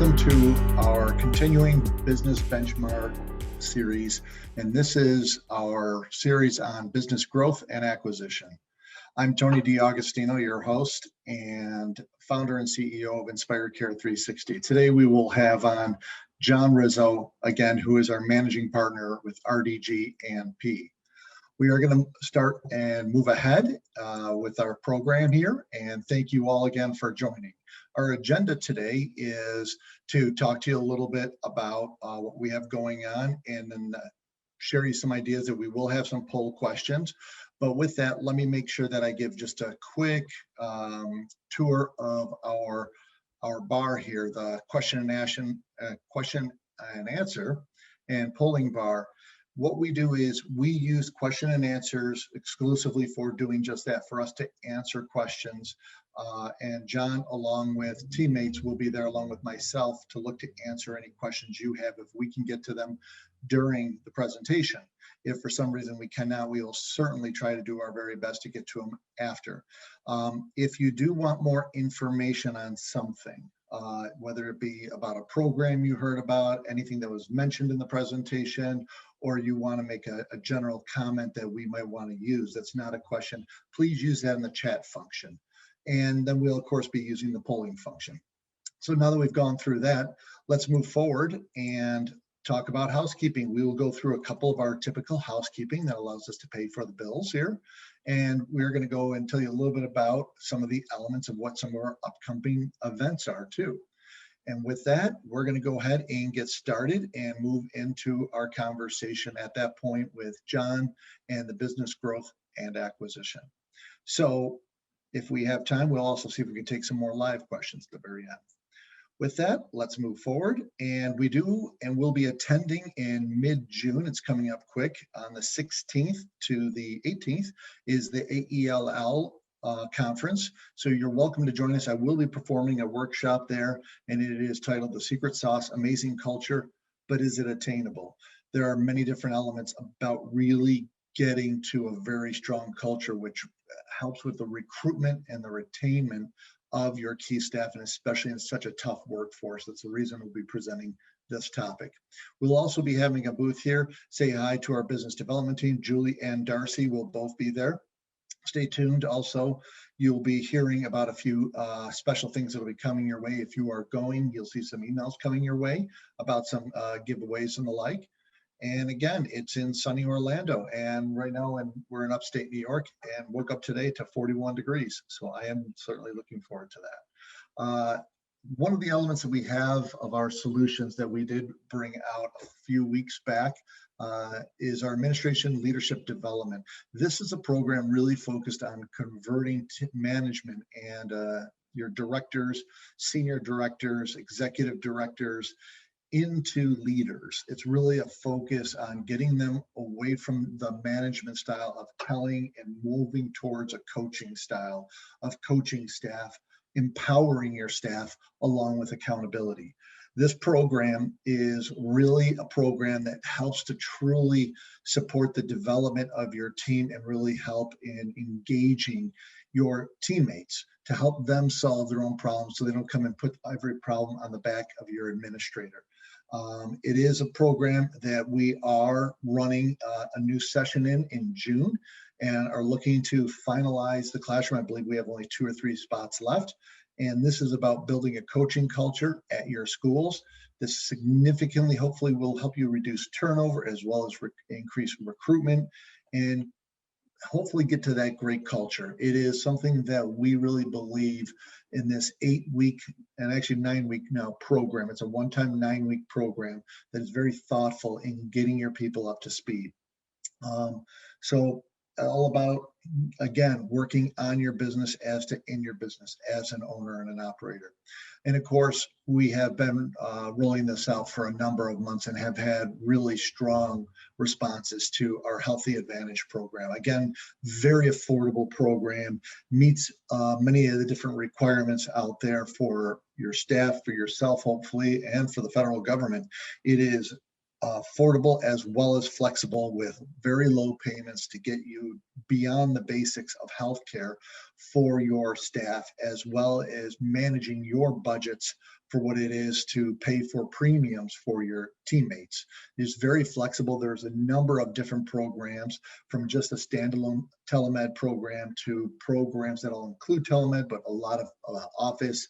welcome to our continuing business benchmark series, and this is our series on business growth and acquisition. I'm Tony D'Agostino, your host and founder and CEO of Inspired Care 360. Today we will have on John Rizzo, again, who is our managing partner with RDG+P. We are going to start and move ahead with our program here, and thank you all again for joining. Our agenda today is to talk to you a little bit about what we have going on and then share you some ideas that we will have some poll questions. But with that, let me make sure that I give just a quick tour of our bar here, the question and answer and polling bar. What we do is we use question and answers exclusively for doing just that, for us to answer questions. And John, along with teammates, will be there along with myself to look to answer any questions you have if we can get to them during the presentation. If for some reason we cannot, we will certainly try to do our very best to get to them after. If you do want more information on something, whether it be about a program you heard about, anything that was mentioned in the presentation, or you want to make a general comment that we might want to use that's not a question, please use that in the chat function. And then we'll, of course, be using the polling function. So now that we've gone through that, let's move forward and talk about housekeeping. We will go through a couple of our typical housekeeping that allows us to pay for the bills here. And we're going to go and tell you a little bit about some of the elements of what some of our upcoming events are too. And with that, we're going to go ahead and get started and move into our conversation at that point with John and the business growth and acquisition. So if we have time, we'll also see if we can take some more live questions at the very end. With that, let's move forward. And we do and will be attending in mid-June. It's coming up quick. On the 16th to the 18th is the AELL conference. So you're welcome to join us. I will be performing a workshop there, and it is titled The Secret Sauce, Amazing Culture, but Is It Attainable? There are many different elements about really getting to a very strong culture, which helps with the recruitment and the retainment of your key staff, and especially in such a tough workforce. That's the reason we'll be presenting this topic. We'll also be having a booth here. Say hi to our business development team. Julie and Darcy will both be there. Stay tuned. Also, you'll be hearing about a few special things that will be coming your way. If you are going, you'll see some emails coming your way about some giveaways and the like. And again, it's in sunny Orlando, and right now we're in upstate New York, and woke up today to 41 degrees. So I am certainly looking forward to that. One of the elements that we have of our solutions that we did bring out a few weeks back is our administration leadership development. This is a program really focused on converting management and your directors, senior directors, executive directors into leaders. It's really a focus on getting them away from the management style of telling and moving towards a coaching style of coaching staff, empowering your staff along with accountability. This program is really a program that helps to truly support the development of your team and really help in engaging your teammates to help them solve their own problems so they don't come and put every problem on the back of your administrator. It is a program that we are running a new session in June and are looking to finalize the classroom. I believe we have only 2 or 3 spots left. And this is about building a coaching culture at your schools. This significantly, hopefully, will help you reduce turnover as well as increase recruitment and hopefully get to that great culture. It is something that we really believe in this 8-week and actually 9-week now program. It's a one-time 9-week program that is very thoughtful in getting your people up to speed. So all about, again, working on your business as to in your business as an owner and an operator. And of course, we have been rolling this out for a number of months and have had really strong responses to our Healthy Advantage program. Again, very affordable program, meets many of the different requirements out there for your staff, for yourself, hopefully, and for the federal government. It is affordable as well as flexible with very low payments to get you beyond the basics of healthcare for your staff, as well as managing your budgets for what it is to pay for premiums for your teammates. It's very flexible. There's a number of different programs, from just a standalone telemed program to programs that'll include telemed, but a lot of office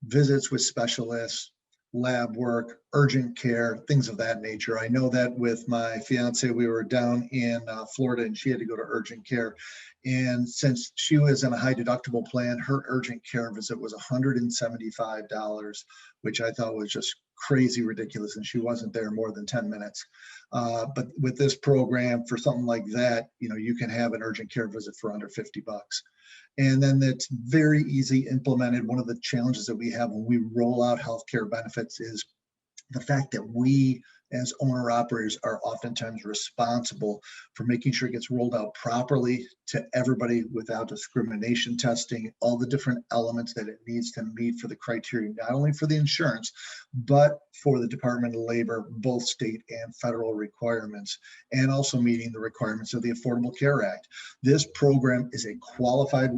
visits with specialists, lab work, urgent care, things of that nature. I know that with my fiance, we were down in Florida and she had to go to urgent care. And since she was in a high deductible plan, her urgent care visit was $175, which I thought was just crazy ridiculous. And she wasn't there more than 10 minutes. But with this program, for something like that, you can have an urgent care visit for under $50. And then it's very easy implemented. One of the challenges that we have when we roll out healthcare benefits is the fact that we as owner operators are oftentimes responsible for making sure it gets rolled out properly to everybody without discrimination testing, all the different elements that it needs to meet for the criteria, not only for the insurance, but for the Department of Labor, both state and federal requirements, and also meeting the requirements of the Affordable Care Act. This program is a qualified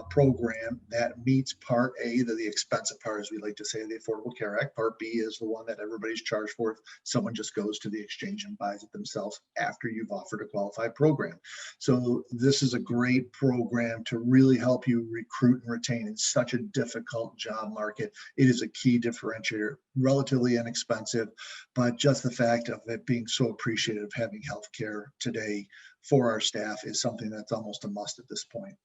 program that meets Part A, the expensive part, as we like to say, of the Affordable Care Act. Part B is the one that everybody's charged for. Someone just goes to the exchange and buys it themselves after you've offered a qualified program. So this is a great program to really help you recruit and retain in such a difficult job market. It is a key differentiator, relatively inexpensive, but just the fact of it being so appreciated of having healthcare today for our staff is something that's almost a must at this point.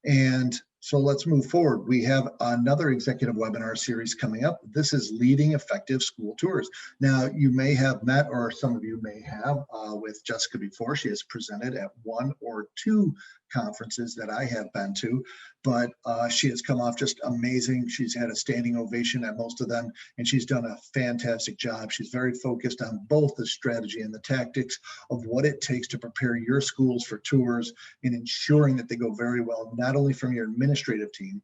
And so let's move forward. We have another executive webinar series coming up. This is Leading Effective School Tours. Now, you may have met, or some of you may have, with Jessica before. She has presented at one or two conferences that I have been to, but she has come off just amazing. She's had a standing ovation at most of them, and she's done a fantastic job. She's very focused on both the strategy and the tactics of what it takes to prepare your schools for tours and ensuring that they go very well, not only from your administrative team,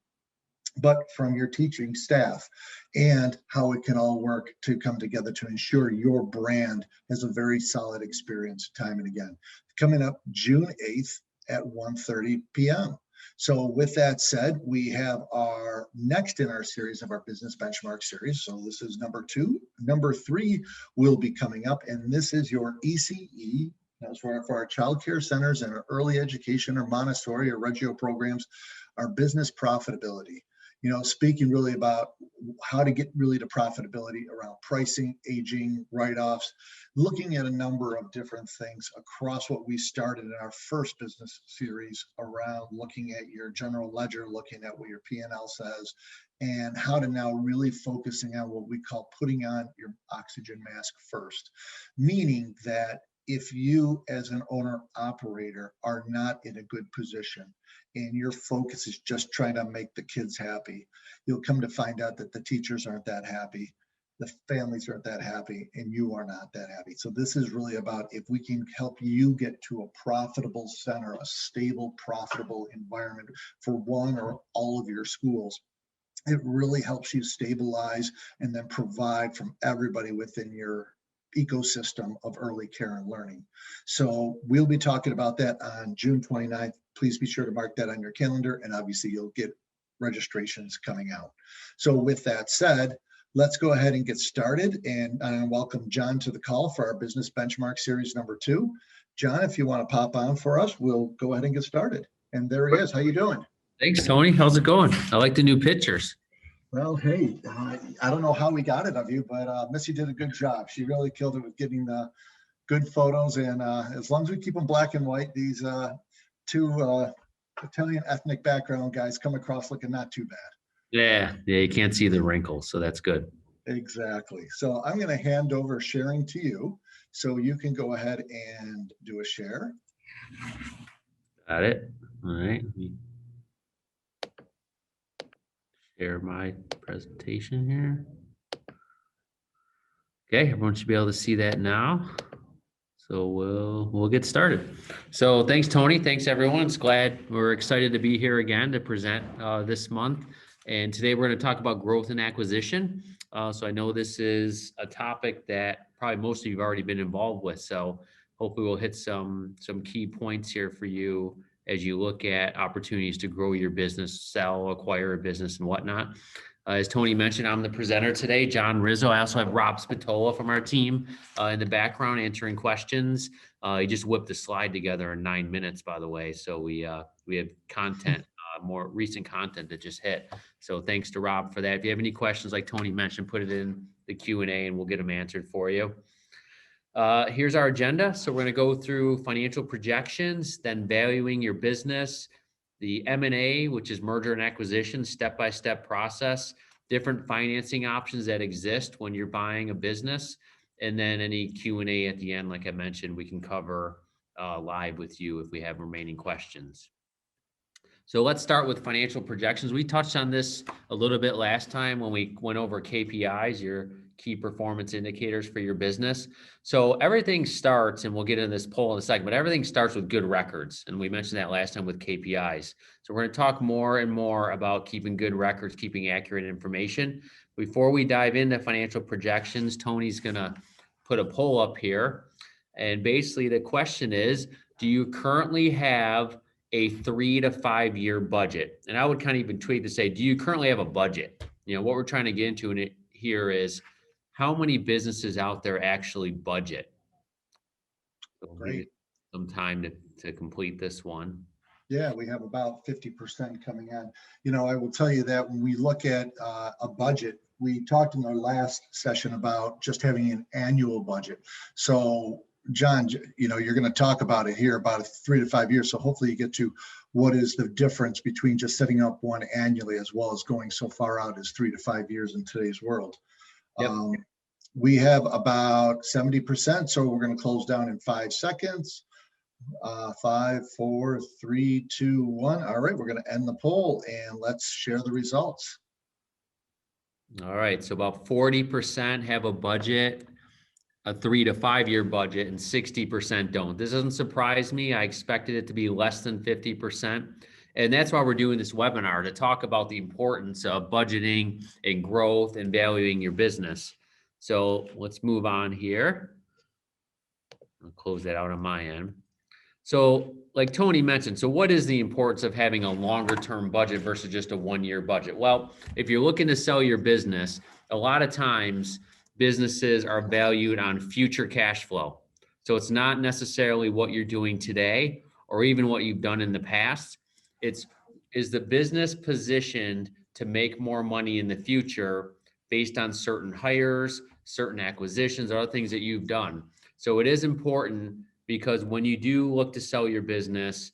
but from your teaching staff, and how it can all work to come together to ensure your brand has a very solid experience time and again. Coming up June 8th at 1:30 p.m. So with that said, we have our next in our series of our business benchmark series. So this is number 2. Number 3 will be coming up, and this is your ECE. That's for our child care centers and our early education or Montessori or Reggio programs, our business profitability. Speaking really about how to get really to profitability around pricing, aging, write-offs, looking at a number of different things across what we started in our first business series around looking at your general ledger, looking at what your P&L says, and how to now really focusing on what we call putting on your oxygen mask first, meaning that if you as an owner operator are not in a good position and your focus is just trying to make the kids happy, you'll come to find out that the teachers aren't that happy, the families aren't that happy, and you are not that happy. So this is really about if we can help you get to a profitable center, a stable, profitable environment for one or all of your schools, it really helps you stabilize and then provide from everybody within your ecosystem of early care and learning. So we'll be talking about that on June 29th. Please be sure to mark that on your calendar, and obviously you'll get registrations coming out. So with that said, let's go ahead and get started, and welcome John to the call for our business benchmark series number 2. John, if you want to pop on for us, we'll go ahead and get started. And there he is. How you doing? Thanks, Tony. How's it going? I like the new pictures. Well, hey, I don't know how we got it of you, but Missy did a good job. She really killed it with getting the good photos. And as long as we keep them black and white, these two Italian ethnic background guys come across looking not too bad. Yeah, you can't see the wrinkles, so that's good. Exactly. So I'm going to hand over sharing to you so you can go ahead and do a share. Got it. All right. Let me share my presentation here. Okay, everyone should be able to see that now. So we'll get started. So thanks, Tony. Thanks, everyone. We're excited to be here again to present this month And today we're going to talk about growth and acquisition. So I know this is a topic that probably most of you have already been involved with. So hopefully we'll hit some key points here for you as you look at opportunities to grow your business, sell, acquire a business, and whatnot. As Tony mentioned, I'm the presenter today, John Rizzo. I also have Rob Spatola from our team in the background answering questions. He just whipped the slide together in 9 minutes, by the way. So we have content, more recent content that just hit. So thanks to Rob for that. If you have any questions, like Tony mentioned, put it in the Q&A and we'll get them answered for you. Here's our agenda. So we're going to go through financial projections, then valuing your business, the M&A, which is merger and acquisition, step-by-step process, different financing options that exist when you're buying a business, and then any Q&A at the end. Like I mentioned, we can cover live with you if we have remaining questions. So let's start with financial projections. We touched on this a little bit last time when we went over KPIs, your key performance indicators for your business. So everything starts, and we'll get into this poll in a second, but everything starts with good records. And we mentioned that last time with KPIs. So we're going to talk more and more about keeping good records, keeping accurate information. Before we dive into financial projections, Tony's going to put a poll up here. And basically the question is, do you currently have a 3 to 5 year budget? And I would kind of even tweak to say, do you currently have a budget? You know, what we're trying to get into in it here is how many businesses out there actually budget. So we'll give you some time to complete this one. Yeah, we have about 50% coming in. You know, I will tell you that when we look at a budget, we talked in our last session about just having an annual budget. So John, you know, you're going to talk about it here about 3 to 5 years. So hopefully you get to what is the difference between just setting up one annually as well as going so far out as 3 to 5 years in today's world. Yep. We have about 70%. So we're going to close down in 5 seconds. 5, 4, 3, 2, 1. All right, we're going to end the poll and let's share the results. All right, so about 40% have a budget, a 3 to 5 year budget, and 60% don't. This doesn't surprise me. I expected it to be less than 50%. And that's why we're doing this webinar, to talk about the importance of budgeting and growth and valuing your business. So let's move on here. I'll close that out on my end. So like Tony mentioned, so what is the importance of having a longer term budget versus just a 1 year budget? Well, if you're looking to sell your business, a lot of times businesses are valued on future cash flow. So it's not necessarily what you're doing today or even what you've done in the past. Is the business positioned to make more money in the future based on certain hires, certain acquisitions, other things that you've done. So it is important, because when you do look to sell your business,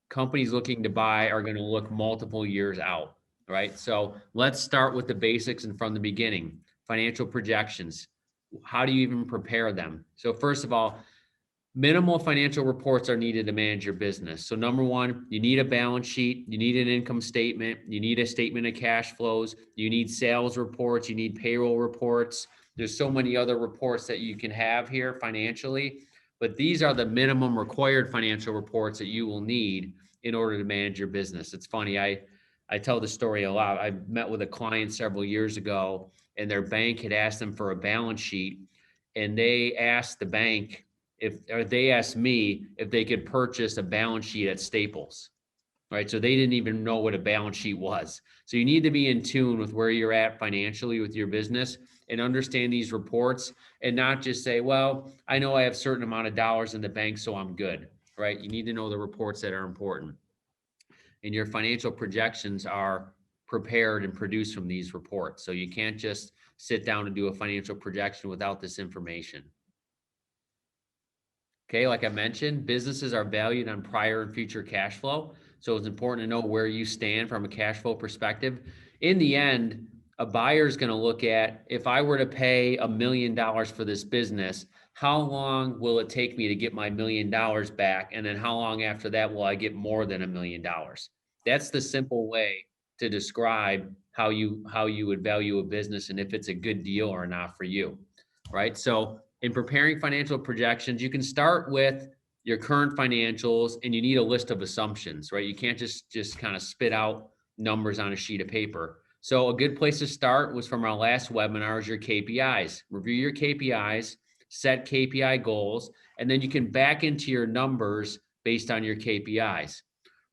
companies looking to buy are going to look multiple years out, right? So let's start with the basics and from the beginning. Financial projections. How do you even prepare them? So first of all, minimal financial reports are needed to manage your business. So number one, you need a balance sheet, you need an income statement, you need a statement of cash flows, you need sales reports, you need payroll reports. There's so many other reports that you can have here financially, but these are the minimum required financial reports that you will need in order to manage your business. It's funny, I tell the story a lot. I met with a client several years ago, and their bank had asked them for a balance sheet, and they asked the bank they asked me if they could purchase a balance sheet at Staples, right? So they didn't even know what a balance sheet was. So you need to be in tune with where you're at financially with your business and understand these reports, and not just say, well, I know I have a certain amount of dollars in the bank, so I'm good, right? You need to know the reports that are important. And your financial projections are prepared and produced from these reports. So you can't just sit down and do a financial projection without this information. Okay, like I mentioned, businesses are valued on prior and future cash flow. So it's important to know where you stand from a cash flow perspective. In the end, a buyer is going to look at, if I were to pay $1 million for this business, how long will it take me to get my $1 million back? And then how long after that will I get more than $1 million? That's the simple way to describe how you would value a business and if it's a good deal or not for you, right? So in preparing financial projections, you can start with your current financials, and you need a list of assumptions, right? You can't just kind of spit out numbers on a sheet of paper. So a good place to start was from our last webinar is your KPIs. Review your KPIs, set KPI goals, and then you can back into your numbers based on your KPIs.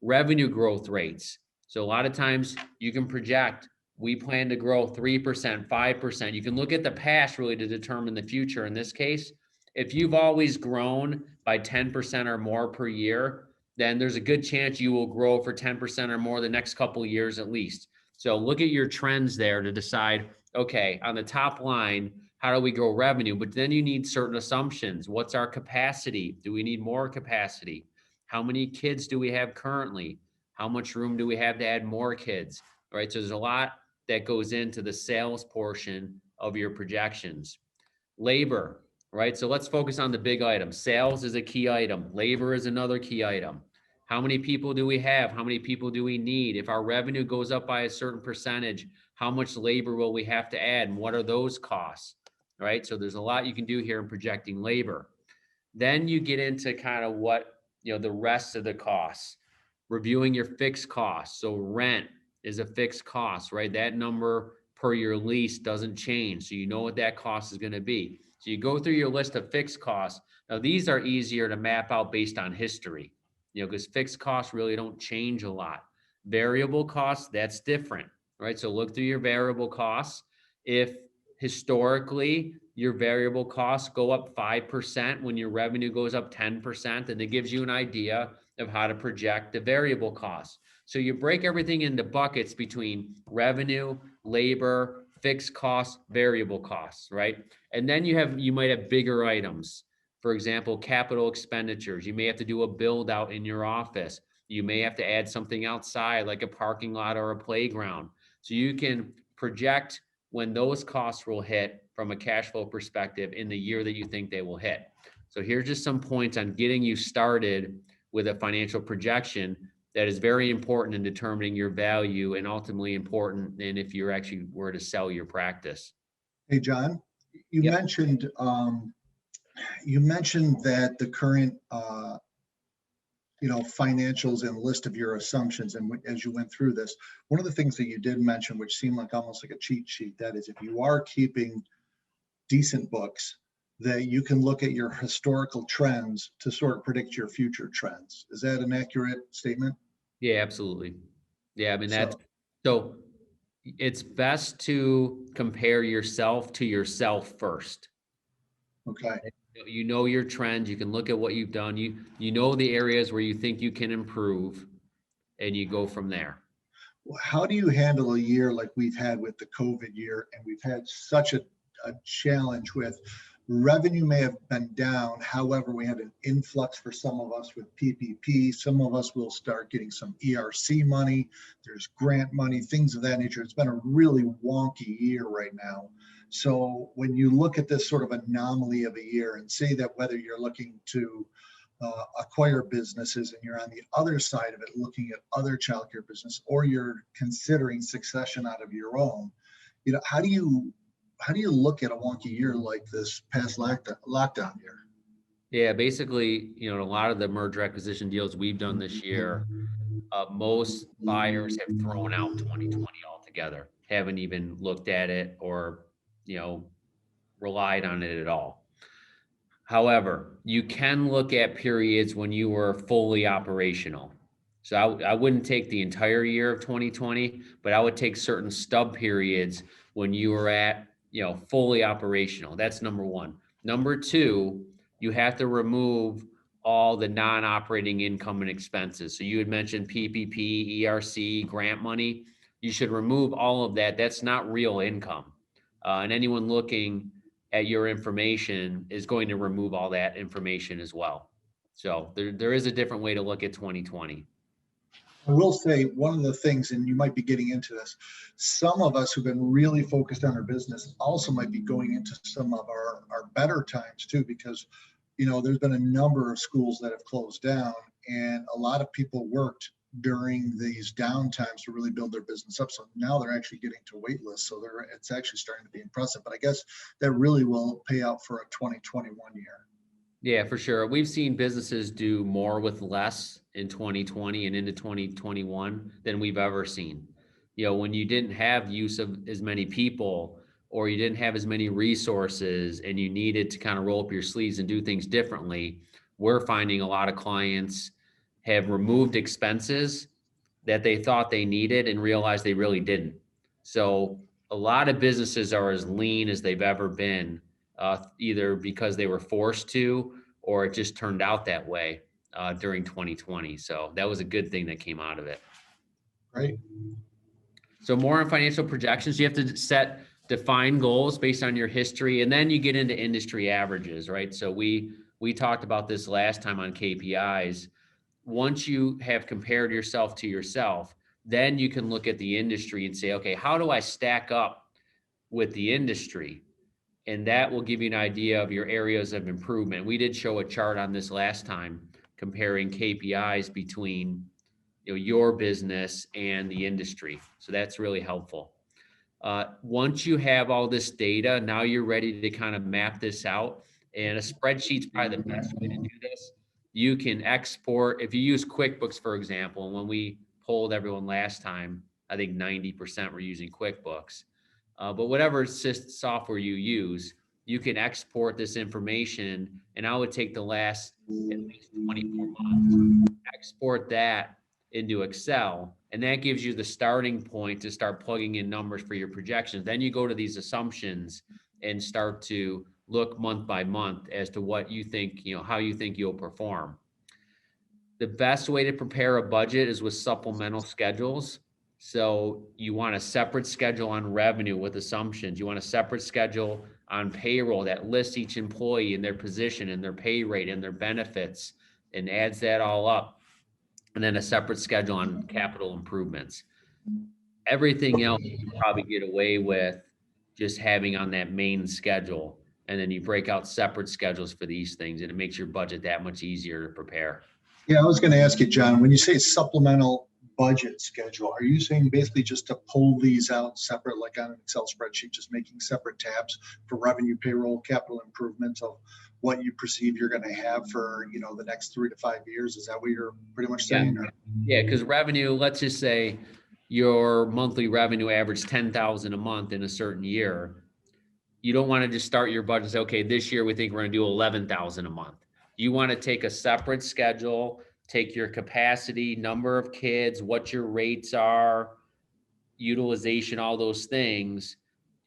Revenue growth rates. So a lot of times you can project, we plan to grow 3%, 5%. You can look at the past really to determine the future. In this case, if you've always grown by 10% or more per year, then there's a good chance you will grow for 10% or more the next couple of years at least. So look at your trends there to decide, okay, on the top line, how do we grow revenue? But then you need certain assumptions. What's our capacity? Do we need more capacity? How many kids do we have currently? How much room do we have to add more kids? All right, so there's a lot that goes into the sales portion of your projections. Labor, right? So let's focus on the big items. Sales is a key item. Labor is another key item. How many people do we have? How many people do we need? If our revenue goes up by a certain percentage, how much labor will we have to add? And what are those costs, right? So there's a lot you can do here in projecting labor. Then you get into kind of what, the rest of the costs, reviewing your fixed costs. So rent is a fixed cost, right? That number per your lease doesn't change. So you know what that cost is going to be. So you go through your list of fixed costs. Now, these are easier to map out based on history, because fixed costs really don't change a lot. Variable costs, that's different, right? So look through your variable costs. If historically your variable costs go up 5% when your revenue goes up 10%, and it gives you an idea of how to project the variable costs. So you break everything into buckets between revenue, labor, fixed costs, variable costs, right? And then you might have bigger items. For example, capital expenditures. You may have to do a build out in your office. You may have to add something outside like a parking lot or a playground. So you can project when those costs will hit from a cash flow perspective in the year that you think they will hit. So here's just some points on getting you started with a financial projection that is very important in determining your value and ultimately important in if you're actually were to sell your practice. Hey, John, you Yep. mentioned that the current financials and list of your assumptions. And as you went through this, one of the things that you did mention, which seemed like almost like a cheat sheet, that is, if you are keeping decent books, that you can look at your historical trends to sort of predict your future trends. Is that an accurate statement? Yeah, absolutely. Yeah, I mean, So, so it's best to compare yourself to yourself first. okay. You know your trends. You can look at what you've done. You know the areas where you think you can improve, and you go from there. How do you handle a year like we've had with the COVID year, and we've had such a challenge with revenue may have been down. However, we had an influx for some of us with PPP. Some of us will start getting some ERC money. There's grant money, things of that nature. It's been a really wonky year right now. So when you look at this sort of anomaly of a year and say that whether you're looking to acquire businesses and you're on the other side of it looking at other childcare business, or you're considering succession out of your own, how do you look at a wonky year like this past lockdown year? Yeah, basically, a lot of the merger acquisition deals we've done this year, most buyers have thrown out 2020 altogether, haven't even looked at it or, relied on it at all. However, you can look at periods when you were fully operational. So I wouldn't take the entire year of 2020, but I would take certain stub periods when you were at, fully operational. That's number one. Number two, you have to remove all the non-operating income and expenses. So you had mentioned PPP, ERC, grant money. You should remove all of that. That's not real income. And anyone looking at your information is going to remove all that information as well. So there is a different way to look at 2020. I will say one of the things, and you might be getting into this, some of us who've been really focused on our business also might be going into some of our better times too, because there's been a number of schools that have closed down, and a lot of people worked during these down times to really build their business up. So now they're actually getting to wait lists. So it's actually starting to be impressive. But I guess that really will pay out for a 2021 year. Yeah, for sure. We've seen businesses do more with less in 2020 and into 2021 than we've ever seen. when you didn't have use of as many people, or you didn't have as many resources, and you needed to kind of roll up your sleeves and do things differently. We're finding a lot of clients have removed expenses that they thought they needed and realized they really didn't. So a lot of businesses are as lean as they've ever been, either because they were forced to, or it just turned out that way during 2020. So that was a good thing that came out of it. Right. So more on financial projections, you have to set defined goals based on your history, and then you get into industry averages, right? So we talked about this last time on KPIs. Once you have compared yourself to yourself, then you can look at the industry and say, okay, how do I stack up with the industry? And that will give you an idea of your areas of improvement. We did show a chart on this last time comparing KPIs between your business and the industry. So that's really helpful. Once you have all this data, now you're ready to kind of map this out. And a spreadsheet's probably the best way to do this. You can export, if you use QuickBooks, for example, and when we polled everyone last time, I think 90% were using QuickBooks. But whatever software you use, you can export this information, and I would take the last at least 24 months, export that into Excel, and that gives you the starting point to start plugging in numbers for your projections. Then you go to these assumptions and start to look month by month as to what you think, how you think you'll perform. The best way to prepare a budget is with supplemental schedules. So you want a separate schedule on revenue with assumptions. You want a separate schedule on payroll that lists each employee and their position and their pay rate and their benefits and adds that all up. And then a separate schedule on capital improvements. Everything else you can probably get away with just having on that main schedule. And then you break out separate schedules for these things, and it makes your budget that much easier to prepare. Yeah, I was going to ask you, John, when you say supplemental budget schedule, are you saying basically just to pull these out separate, like on an Excel spreadsheet, just making separate tabs for revenue, payroll, capital improvements of what you perceive you're going to have for, the next 3 to 5 years? Is that what you're pretty much saying? Yeah, because revenue, let's just say your monthly revenue average 10,000 a month in a certain year. You don't want to just start your budget and say, okay, this year we think we're going to do 11,000 a month. You want to take a separate schedule, take your capacity, number of kids, what your rates are, utilization, all those things,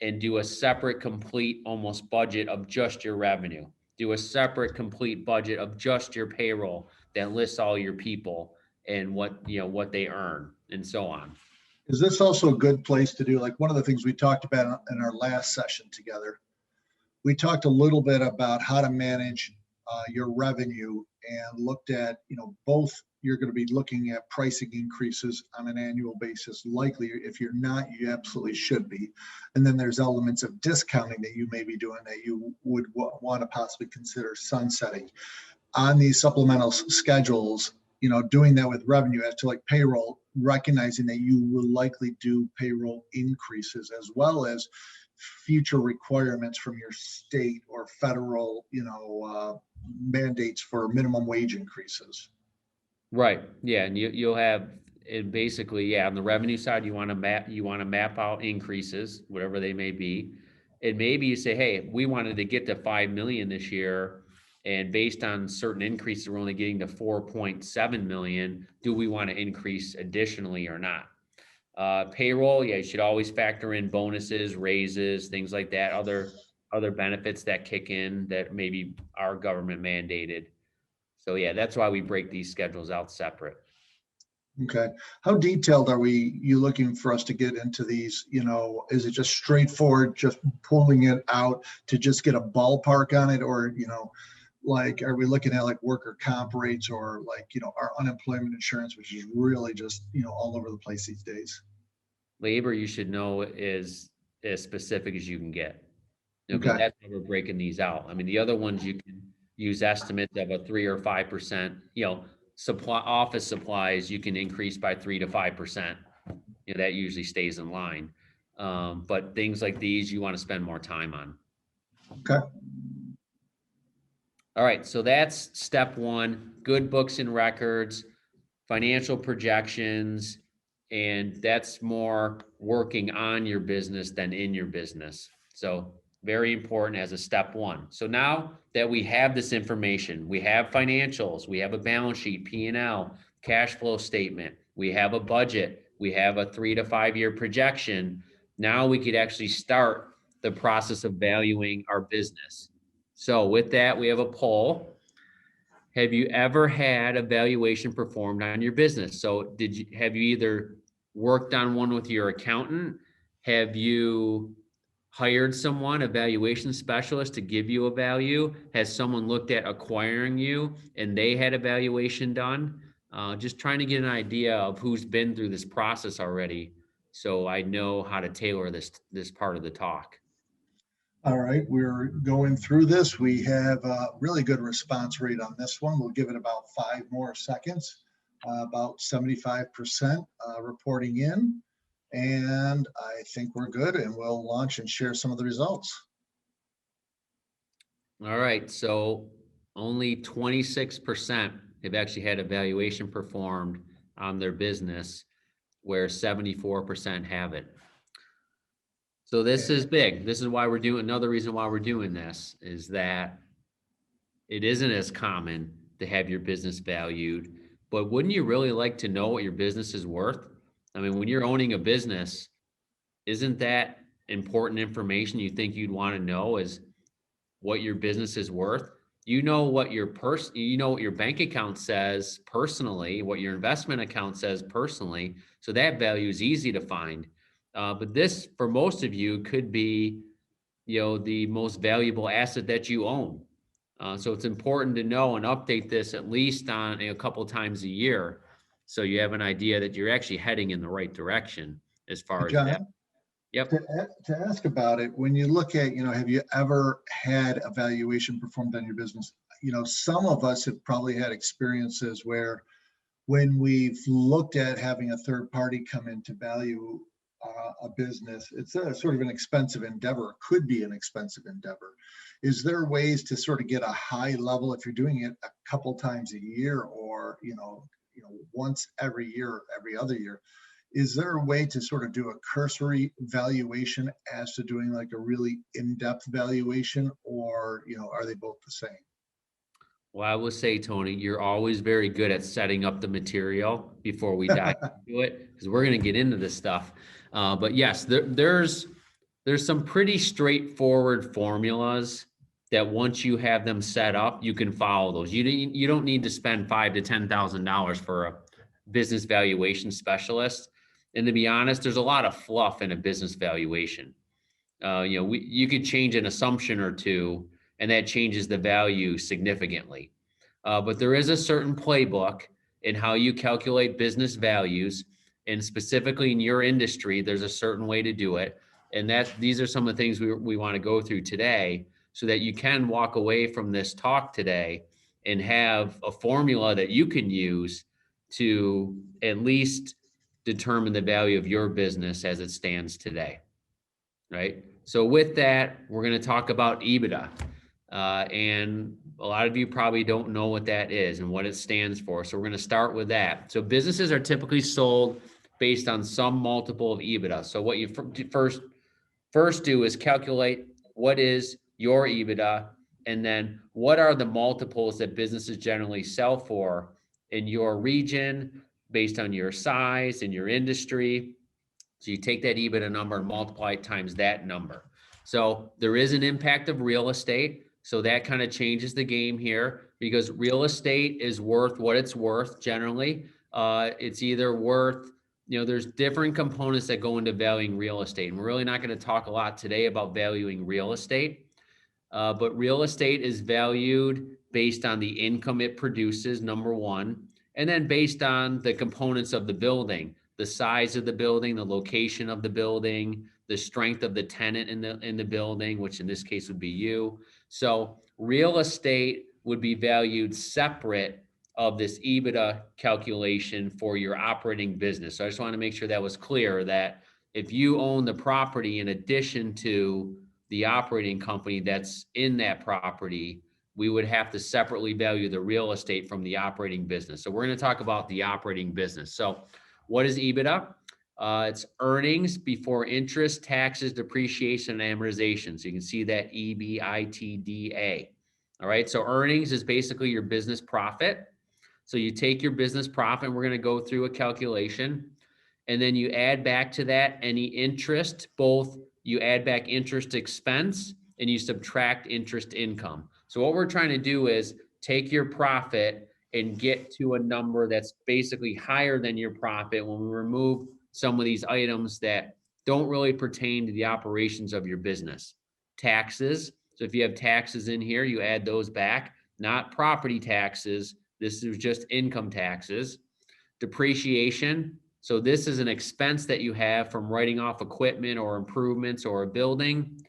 and do a separate, complete, almost budget of just your revenue. Do a separate, complete budget of just your payroll that lists all your people and what they earn and so on. Is this also a good place to do, like one of the things we talked about in our last session together? We talked a little bit about how to manage your revenue and looked at, both you're going to be looking at pricing increases on an annual basis. Likely, if you're not, you absolutely should be. And then there's elements of discounting that you may be doing that you would want to possibly consider sunsetting. On these supplemental schedules, doing that with revenue as to like payroll, recognizing that you will likely do payroll increases as well as future requirements from your state or federal, mandates for minimum wage increases. Right. Yeah, and you'll have it basically, on the revenue side, you want to map out increases, whatever they may be. And maybe you say, hey, we wanted to get to 5 million this year, and based on certain increases, we're only getting to 4.7 million. Do we want to increase additionally or not? Payroll, you should always factor in bonuses, raises, things like that, other benefits that kick in that maybe are government mandated. So that's why we break these schedules out separate. Okay. How detailed are you looking for us to get into these? Is it just straightforward, just pulling it out to just get a ballpark on it? Or, like, are we looking at like worker comp rates or like, our unemployment insurance, which is really just, all over the place these days? Labor, you should know, is as specific as you can get. Because Okay. that's how we're breaking these out. I mean, the other ones you can use estimates of a 3 or 5%, office supplies, you can increase by 3 to 5%. That usually stays in line. But things like these, you want to spend more time on. Okay. All right. So that's step one, good books and records, financial projections, And that's more working on your business than in your business. So very important as a step one. So now that we have this information, we have financials, we have a balance sheet, P&L, cash flow statement, we have a budget, we have a 3 to 5 year projection. Now we could actually start the process of valuing our business. So with that, we have a poll. Have you ever had a valuation performed on your business? So have you either worked on one with your accountant? Have you hired someone, a valuation specialist, to give you a value? Has someone looked at acquiring you and they had a valuation done? Just trying to get an idea of who's been through this process already, so I know how to tailor this part of the talk. All right, we're going through this. We have a really good response rate on this one. We'll give it about 5 more seconds. About 75% reporting in. And I think we're good, and we'll launch and share some of the results. All right, so only 26% have actually had a valuation performed on their business, where 74% haven't. So this is big. This is why we're doing, another reason why we're doing this is that it isn't as common to have your business valued. But wouldn't you really like to know what your business is worth? I mean, when you're owning a business, isn't that important information you think you'd want to know, is what your business is worth? You know what your bank account says personally, what your investment account says personally. So that value is easy to find. But this, for most of you, could be, the most valuable asset that you own. So it's important to know and update this at least on a couple times a year, so you have an idea that you're actually heading in the right direction as far as that. John, Yep. to ask about it, when you look at, have you ever had a valuation performed on your business? Some of us have probably had experiences where when we've looked at having a third party come in to value a business, it's a sort of an expensive endeavor, could be an expensive endeavor. Is there ways to sort of get a high level, if you're doing it a couple times a year, or once every year, every other year? Is there a way to sort of do a cursory valuation as to doing like a really in-depth valuation, or are they both the same? Well, I will say, Tony, you're always very good at setting up the material before we dive into it, because we're going to get into this stuff. But yes, there's some pretty straightforward formulas that once you have them set up, you can follow those. You don't need to spend $5,000 to $10,000 for a business valuation specialist. And to be honest, there's a lot of fluff in a business valuation. You could change an assumption or two, and that changes the value significantly. But there is a certain playbook in how you calculate business values, and specifically in your industry, there's a certain way to do it. And these are some of the things we want to go through today, so that you can walk away from this talk today and have a formula that you can use to at least determine the value of your business as it stands today. Right? So with that, we're going to talk about Ebitda. And a lot of you probably don't know what that is and what it stands for. So we're going to start with that. So businesses are typically sold based on some multiple of Ebitda. So what you first do is calculate what is your Ebitda, and then what are the multiples that businesses generally sell for in your region based on your size and your industry. So you take that Ebitda number and multiply it times that number. So there is an impact of real estate. So that kind of changes the game here, because real estate is worth what it's worth generally. It's either worth, there's different components that go into valuing real estate. And we're really not going to talk a lot today about valuing real estate. But real estate is valued based on the income it produces, number one, and then based on the components of the building, the size of the building, the location of the building, the strength of the tenant in the building, which in this case would be you. So real estate would be valued separate of this Ebitda calculation for your operating business. So I just want to make sure that was clear, that if you own the property in addition to the operating company that's in that property, we would have to separately value the real estate from the operating business. So we're going to talk about the operating business. So what is Ebitda? It's earnings before interest, taxes, depreciation, and amortization. So you can see that EBITDA. All right. So earnings is basically your business profit. So you take your business profit, and we're going to go through a calculation, and then you add back to that any interest, both you add back interest expense and you subtract interest income. So what we're trying to do is take your profit and get to a number that's basically higher than your profit when we remove some of these items that don't really pertain to the operations of your business. Taxes. So if you have taxes in here, you add those back, not property taxes. This is just income taxes. Depreciation. So this is an expense that you have from writing off equipment or improvements or a building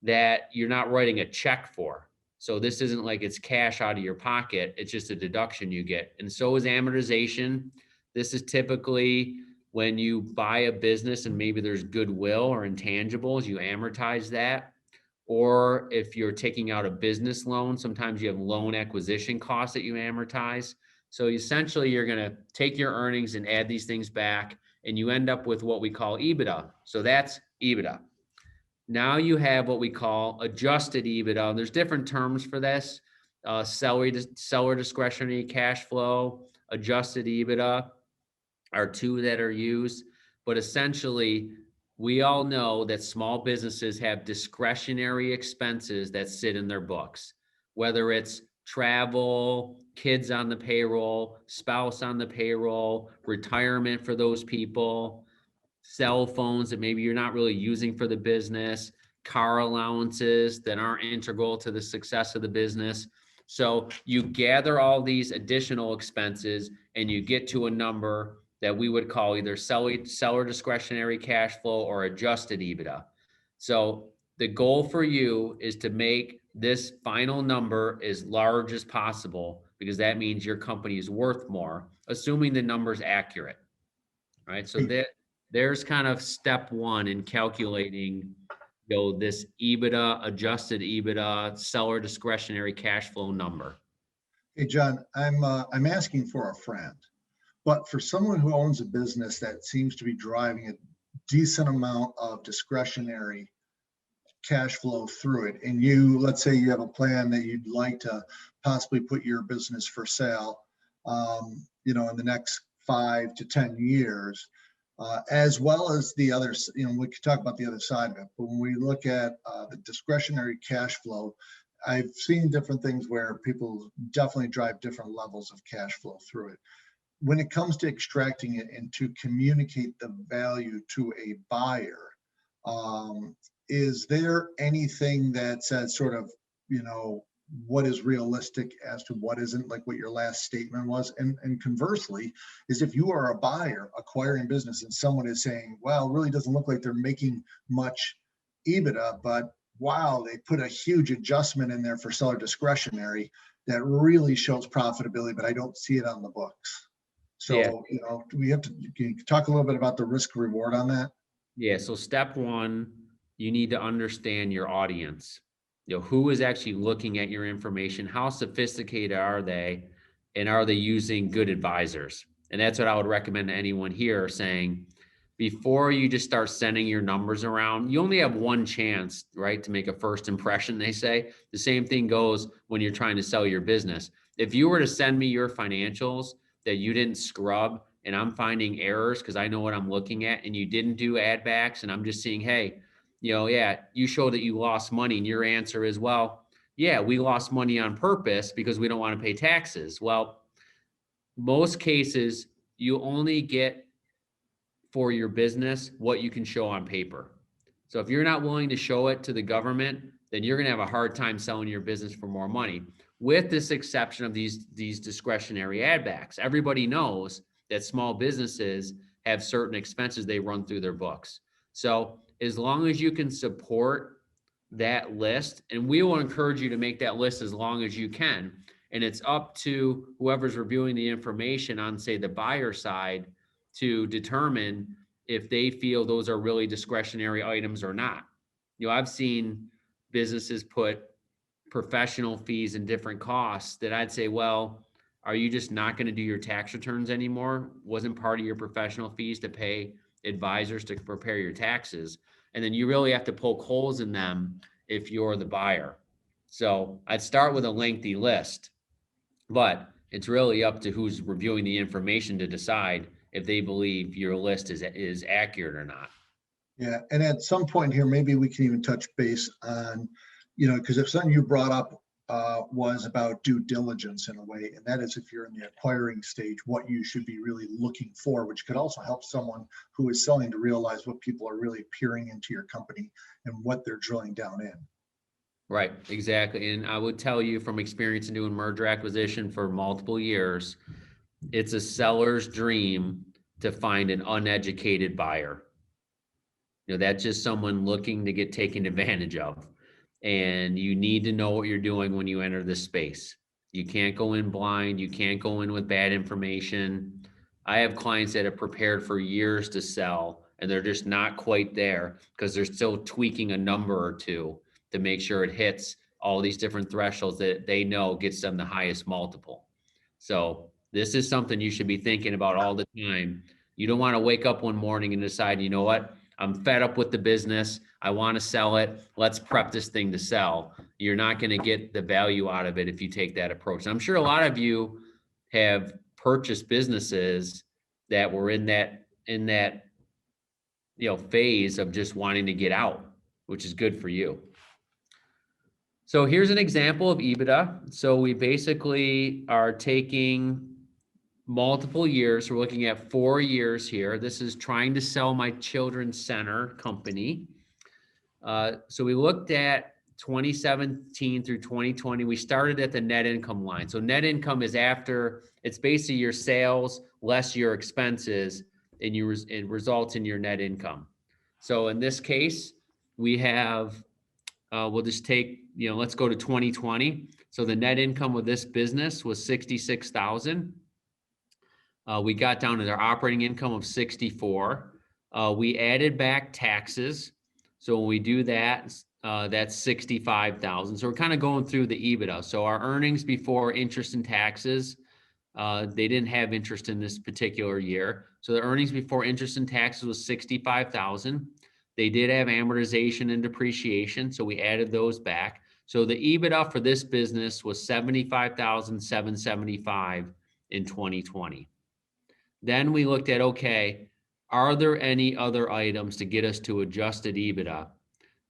that you're not writing a check for. So this isn't like it's cash out of your pocket. It's just a deduction you get. And so is amortization. This is typically when you buy a business and maybe there's goodwill or intangibles, you amortize that. Or if you're taking out a business loan, sometimes you have loan acquisition costs that you amortize. So essentially, you're going to take your earnings and add these things back, and you end up with what we call EBITDA. So that's EBITDA. Now you have what we call adjusted EBITDA. There's different terms for this. Seller discretionary cash flow, adjusted EBITDA are two that are used. But essentially, we all know that small businesses have discretionary expenses that sit in their books, whether it's travel, kids on the payroll, spouse on the payroll, retirement for those people, cell phones that maybe you're not really using for the business, car allowances that aren't integral to the success of the business. So you gather all these additional expenses and you get to a number that we would call either seller discretionary cash flow or adjusted EBITDA. So the goal for you is to make this final number as large as possible, because that means your company is worth more, assuming the number is accurate. All right. So there's kind of step one in calculating, this EBITDA, adjusted EBITDA, seller discretionary cash flow number. Hey, John, I'm asking for a friend, but for someone who owns a business that seems to be driving a decent amount of discretionary cash flow through it, and let's say you have a plan that you'd like to possibly put your business for sale, in the next 5 to 10 years, as well as the others. We could talk about the other side of it, but when we look at the discretionary cash flow, I've seen different things where people definitely drive different levels of cash flow through it. When it comes to extracting it and to communicate the value to a buyer, is there anything that says sort of, what is realistic as to what isn't, like what your last statement was? And conversely, is if you are a buyer acquiring business and someone is saying, well, it really doesn't look like they're making much EBITDA, but wow, they put a huge adjustment in there for seller discretionary that really shows profitability, but I don't see it on the books. So, Yeah. we have to, can you talk a little bit about the risk reward on that? Yeah. So step one, you need to understand your audience. Who is actually looking at your information? How sophisticated are they? And are they using good advisors? And that's what I would recommend to anyone here, saying, before you just start sending your numbers around, you only have one chance, right, to make a first impression, they say. The same thing goes when you're trying to sell your business. If you were to send me your financials that you didn't scrub, and I'm finding errors because I know what I'm looking at, and you didn't do add backs, and I'm just seeing, hey, you show that you lost money, and your answer is, well, yeah, we lost money on purpose because we don't want to pay taxes. Well, most cases, you only get for your business what you can show on paper. So if you're not willing to show it to the government, then you're going to have a hard time selling your business for more money, with this exception of these discretionary add backs. Everybody knows that small businesses have certain expenses they run through their books. So as long as you can support that list, and we will encourage you to make that list as long as you can, and it's up to whoever's reviewing the information on, say, the buyer side, to determine if they feel those are really discretionary items or not. I've seen businesses put professional fees and different costs that I'd say, well, are you just not going to do your tax returns anymore? Wasn't part of your professional fees to pay advisors to prepare your taxes. And then you really have to poke holes in them if you're the buyer. So I'd start with a lengthy list, but it's really up to who's reviewing the information to decide if they believe your list is accurate or not. Yeah, and at some point here, maybe we can even touch base on, because if something you brought up was about due diligence in a way, and that is if you're in the acquiring stage, what you should be really looking for, which could also help someone who is selling to realize what people are really peering into your company and what they're drilling down in. Right, exactly. And I would tell you from experience in doing merger acquisition for multiple years, it's a seller's dream to find an uneducated buyer. That's just someone looking to get taken advantage of. And you need to know what you're doing when you enter this space. You can't go in blind. You can't go in with bad information. I have clients that have prepared for years to sell, and they're just not quite there because they're still tweaking a number or two to make sure it hits all these different thresholds that they know gets them the highest multiple. So this is something you should be thinking about all the time. You don't want to wake up one morning and decide, you know what? I'm fed up with the business. I want to sell it. Let's prep this thing to sell. You're not going to get the value out of it if you take that approach. And I'm sure a lot of you have purchased businesses that were in that phase of just wanting to get out, which is good for you. So here's an example of Ebitda. So we basically are taking multiple years. We're looking at 4 years here. This is trying to sell my children's center company. So we looked at 2017 through 2020. We started at the net income line. So net income is it's basically your sales less your expenses, and it results in your net income. So in this case, we have, we'll just take, let's go to 2020. So the net income of this business was 66,000. We got down to their operating income of 64. We added back taxes. So when we do that, that's 65,000. So we're kind of going through the Ebitda. So our earnings before interest and taxes, they didn't have interest in this particular year. So the earnings before interest and taxes was 65,000. They did have amortization and depreciation. So we added those back. So the Ebitda for this business was 75,775 in 2020. Then we looked at, okay, are there any other items to get us to adjusted Ebitda?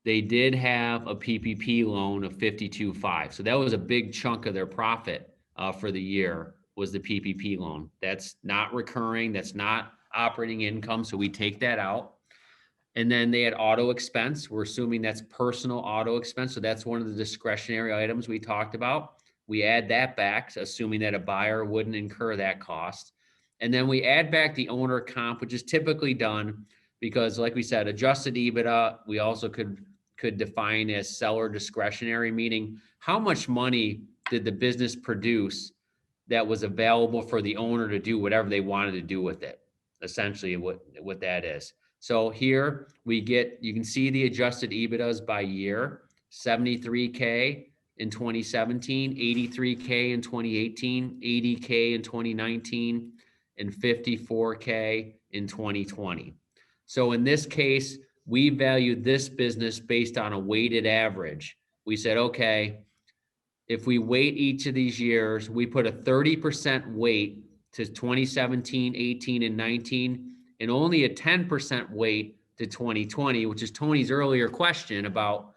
They did have a PPP loan of 52.5. So that was a big chunk of their profit for the year was the PPP loan. That's not recurring. That's not operating income. So we take that out. And then they had auto expense. We're assuming that's personal auto expense. So that's one of the discretionary items we talked about. We add that back, assuming that a buyer wouldn't incur that cost. And then we add back the owner comp, which is typically done because, like we said, adjusted Ebitda, we also could define as seller discretionary, meaning how much money did the business produce that was available for the owner to do whatever they wanted to do with it, essentially what that is. So here you can see the adjusted Ebitdas by year, 73K in 2017, 83K in 2018, 80K in 2019, and 54K in 2020. So in this case, we valued this business based on a weighted average. We said, okay, if we weight each of these years, we put a 30% weight to 2017, 18, and 19, and only a 10% weight to 2020, which is Tony's earlier question about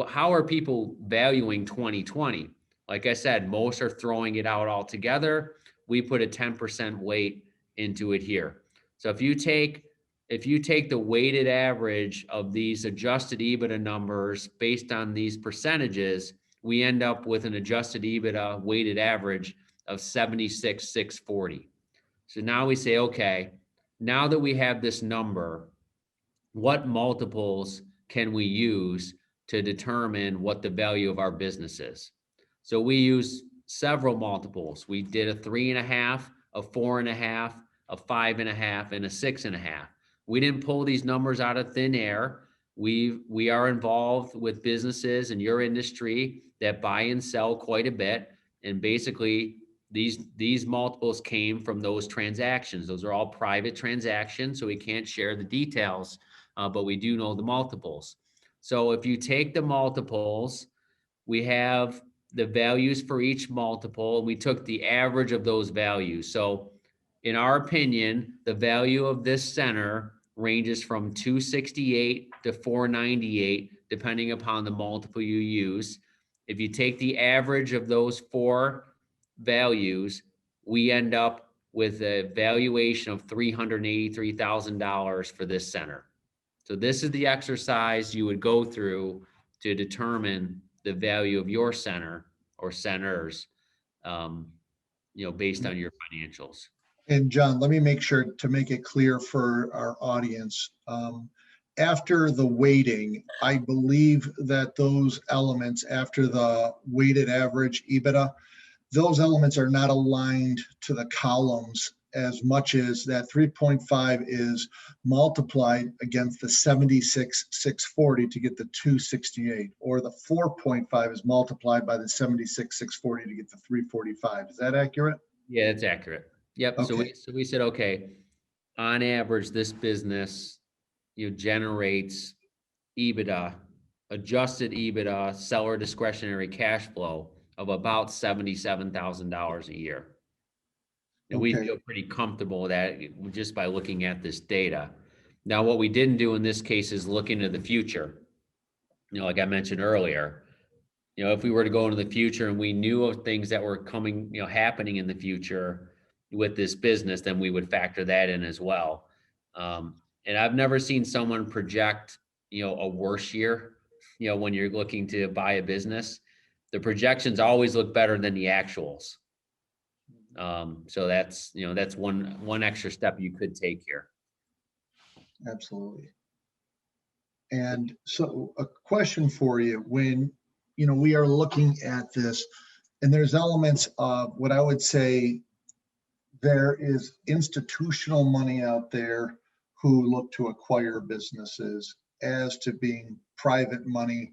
how are people valuing 2020? Like I said, most are throwing it out altogether. We put a 10% weight into it here. So if you take the weighted average of these adjusted Ebitda numbers based on these percentages, we end up with an adjusted Ebitda weighted average of 76,640. So now we say, okay, now that we have this number, what multiples can we use to determine what the value of our business is? So we use several multiples. We did a 3.5, a 4.5, a 5.5, and a 6.5. We didn't pull these numbers out of thin air. We are involved with businesses in your industry that buy and sell quite a bit. And basically these multiples came from those transactions. Those are all private transactions, so we can't share the details, but we do know the multiples. So if you take the multiples, we have the values for each multiple, and we took the average of those values. So in our opinion, the value of this center ranges from 268 to 498, depending upon the multiple you use. If you take the average of those four values, we end up with a valuation of $383,000 for this center. So this is the exercise you would go through to determine the value of your center or centers, based on your financials. And John, let me make sure to make it clear for our audience. After the weighting, I believe that those elements after the weighted average EBITDA, those elements are not aligned to the columns as much as that 3.5 is multiplied against the 76,640 to get the 268, or the 4.5 is multiplied by the 76,640 to get the 345. Is that accurate? Yeah, that's accurate. Yep. Okay. So we said, okay, on average, this business, generates EBITDA, adjusted EBITDA, seller discretionary cash flow of about $77,000 a year. And we Okay. feel pretty comfortable with that just by looking at this data. Now, what we didn't do in this case is look into the future. Like I mentioned earlier, if we were to go into the future and we knew of things that were coming, happening in the future with this business, then we would factor that in as well. And I've never seen someone project, a worse year, when you're looking to buy a business. The projections always look better than the actuals. So that's one extra step you could take here. Absolutely. And so a question for you, when, we are looking at this, and there's elements of what I would say, there is institutional money out there who look to acquire businesses as to being private money,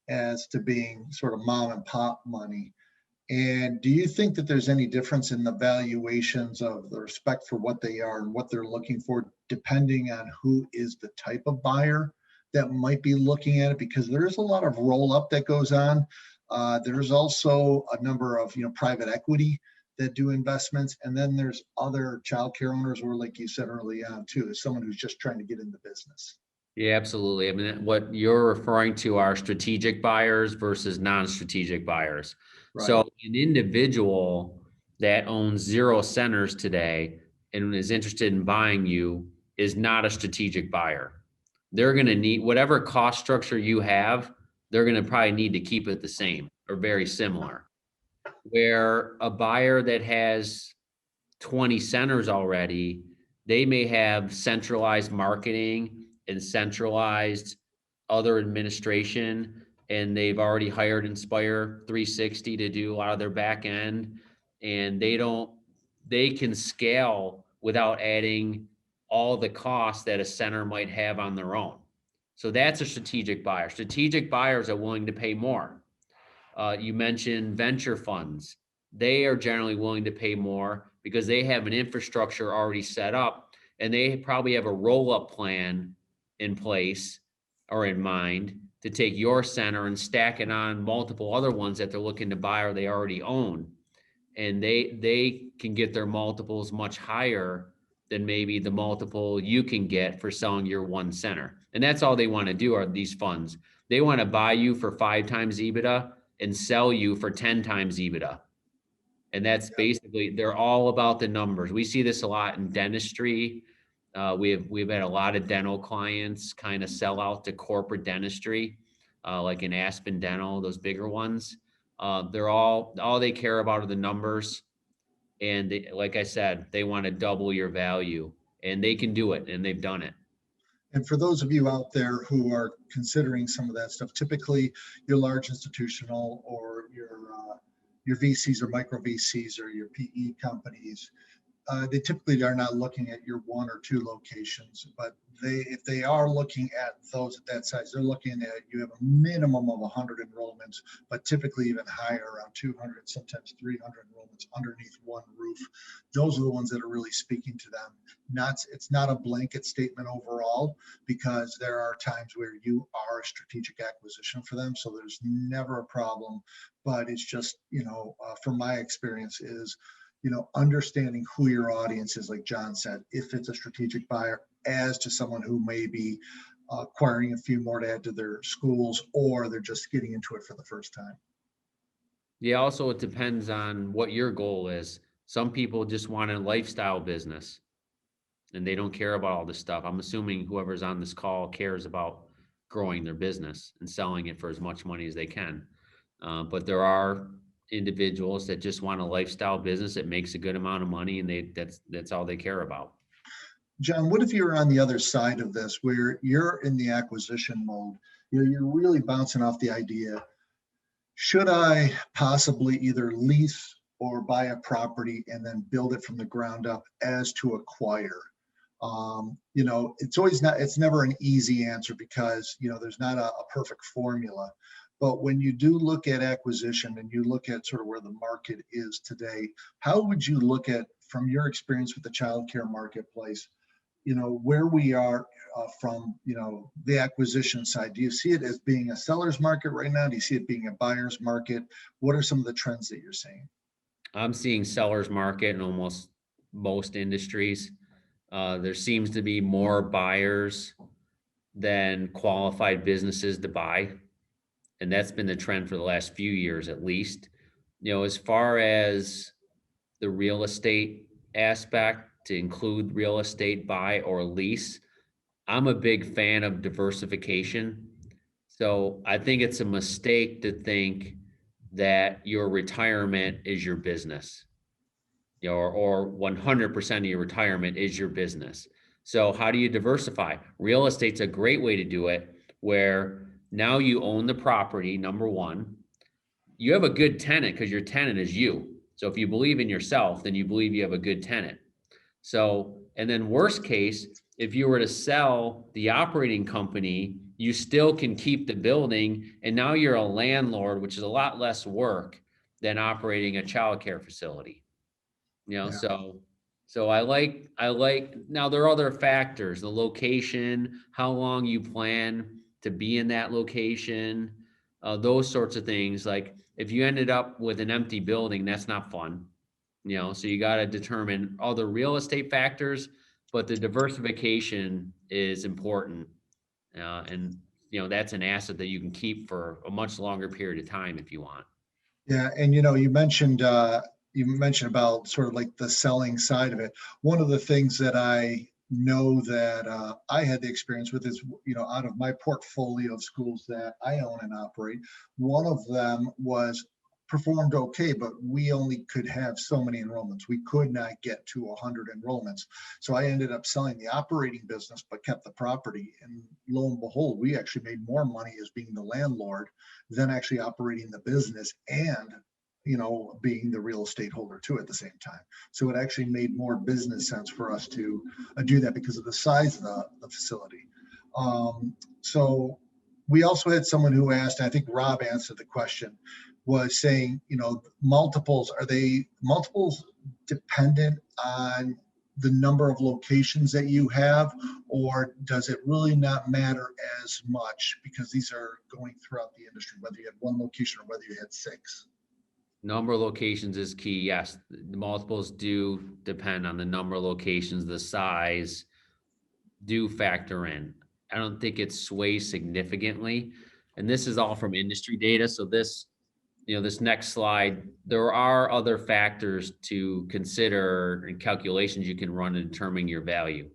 as to being sort of mom and pop money. And do you think that there's any difference in the valuations of the respect for what they are and what they're looking for, depending on who is the type of buyer that might be looking at it? Because there is a lot of roll up that goes on. There's also a number of, private equity that do investments. And then there's other childcare owners, or like you said early on too, is someone who's just trying to get into business. Yeah, absolutely. I mean, what you're referring to are strategic buyers versus non-strategic buyers. Right. So an individual that owns 0 centers today and is interested in buying you is not a strategic buyer. They're going to need whatever cost structure you have. They're going to probably need to keep it the same or very similar. Where a buyer that has 20 centers already, they may have centralized marketing and centralized other administration, and they've already hired Inspire 360 to do a lot of their back end, and they can scale without adding all the costs that a center might have on their own. So that's a strategic buyer. Strategic buyers are willing to pay more. You mentioned venture funds. They are generally willing to pay more because they have an infrastructure already set up, and they probably have a roll-up plan in place or in mind to take your center and stack it on multiple other ones that they're looking to buy or they already own. And they can get their multiples much higher than maybe the multiple you can get for selling your one center. And that's all they want to do are these funds. They want to buy you for 5 times EBITDA and sell you for 10 times EBITDA. And that's basically, they're all about the numbers. We see this a lot in dentistry. We've had a lot of dental clients kind of sell out to corporate dentistry, like in Aspen Dental, those bigger ones. They're all they care about are the numbers. And they, like I said, they want to double your value, and they can do it, and they've done it. And for those of you out there who are considering some of that stuff, typically your large institutional or your VCs or micro VCs or your PE companies, they typically are not looking at your 1 or 2 locations, but if they are looking at those at that size, they're looking at, you have a minimum of 100 enrollments, but typically even higher, around 200, sometimes 300 enrollments it's underneath one roof. Those are the ones that are really speaking to them. It's not a blanket statement overall, because there are times where you are a strategic acquisition for them. So there's never a problem, but it's just, from my experience is, understanding who your audience is, like John said, if it's a strategic buyer, as to someone who may be acquiring a few more to add to their schools, or they're just getting into it for the first time. Yeah, also it depends on what your goal is. Some people just want a lifestyle business and they don't care about all this stuff. I'm assuming whoever's on this call cares about growing their business and selling it for as much money as they can. But there are individuals that just want a lifestyle business that makes a good amount of money, and that's all they care about. John, what if you're on the other side of this, where you're in the acquisition mode? You're really bouncing off the idea, should I possibly either lease or buy a property and then build it from the ground up as to acquire? It's never an easy answer, because, there's not a perfect formula. But when you do look at acquisition and you look at sort of where the market is today, how would you look at, from your experience with the childcare marketplace, where we are from, the acquisition side? Do you see it as being a seller's market right now? Do you see it being a buyer's market? What are some of the trends that you're seeing? I'm seeing seller's market in almost most industries. There seems to be more buyers than qualified businesses to buy. And that's been the trend for the last few years, at least. As far as the real estate aspect, to include real estate buy or lease, I'm a big fan of diversification. So I think it's a mistake to think that your retirement is your business, or 100% of your retirement is your business. So how do you diversify? Real estate's a great way to do it, where now you own the property, number one. You have a good tenant because your tenant is you. So if you believe in yourself, then you believe you have a good tenant. So, and then worst case, if you were to sell the operating company, you still can keep the building, and now you're a landlord, which is a lot less work than operating a childcare facility. Yeah. So I like, now there are other factors, the location, how long you plan to be in that location, those sorts of things. Like if you ended up with an empty building, that's not fun. So you got to determine all the real estate factors, but the diversification is important. And that's an asset that you can keep for a much longer period of time if you want. Yeah, and you mentioned about sort of like the selling side of it. One of the things that I know that I had the experience with is, out of my portfolio of schools that I own and operate, one of them performed okay, but we only could have so many enrollments. We could not get to 100 enrollments. So I ended up selling the operating business, but kept the property. And lo and behold, we actually made more money as being the landlord than actually operating the business and, being the real estate holder too at the same time. So it actually made more business sense for us to do that because of the size of the facility. So we also had someone who asked, I think Rob answered the question, was saying, multiples, are they multiples dependent on the number of locations that you have, or does it really not matter as much because these are going throughout the industry, whether you had one location or whether you had 6? Number of locations is key. Yes, the multiples do depend on the number of locations, the size do factor in. I don't think it sways significantly. And this is all from industry data. So this next slide, there are other factors to consider and calculations you can run to determine your value.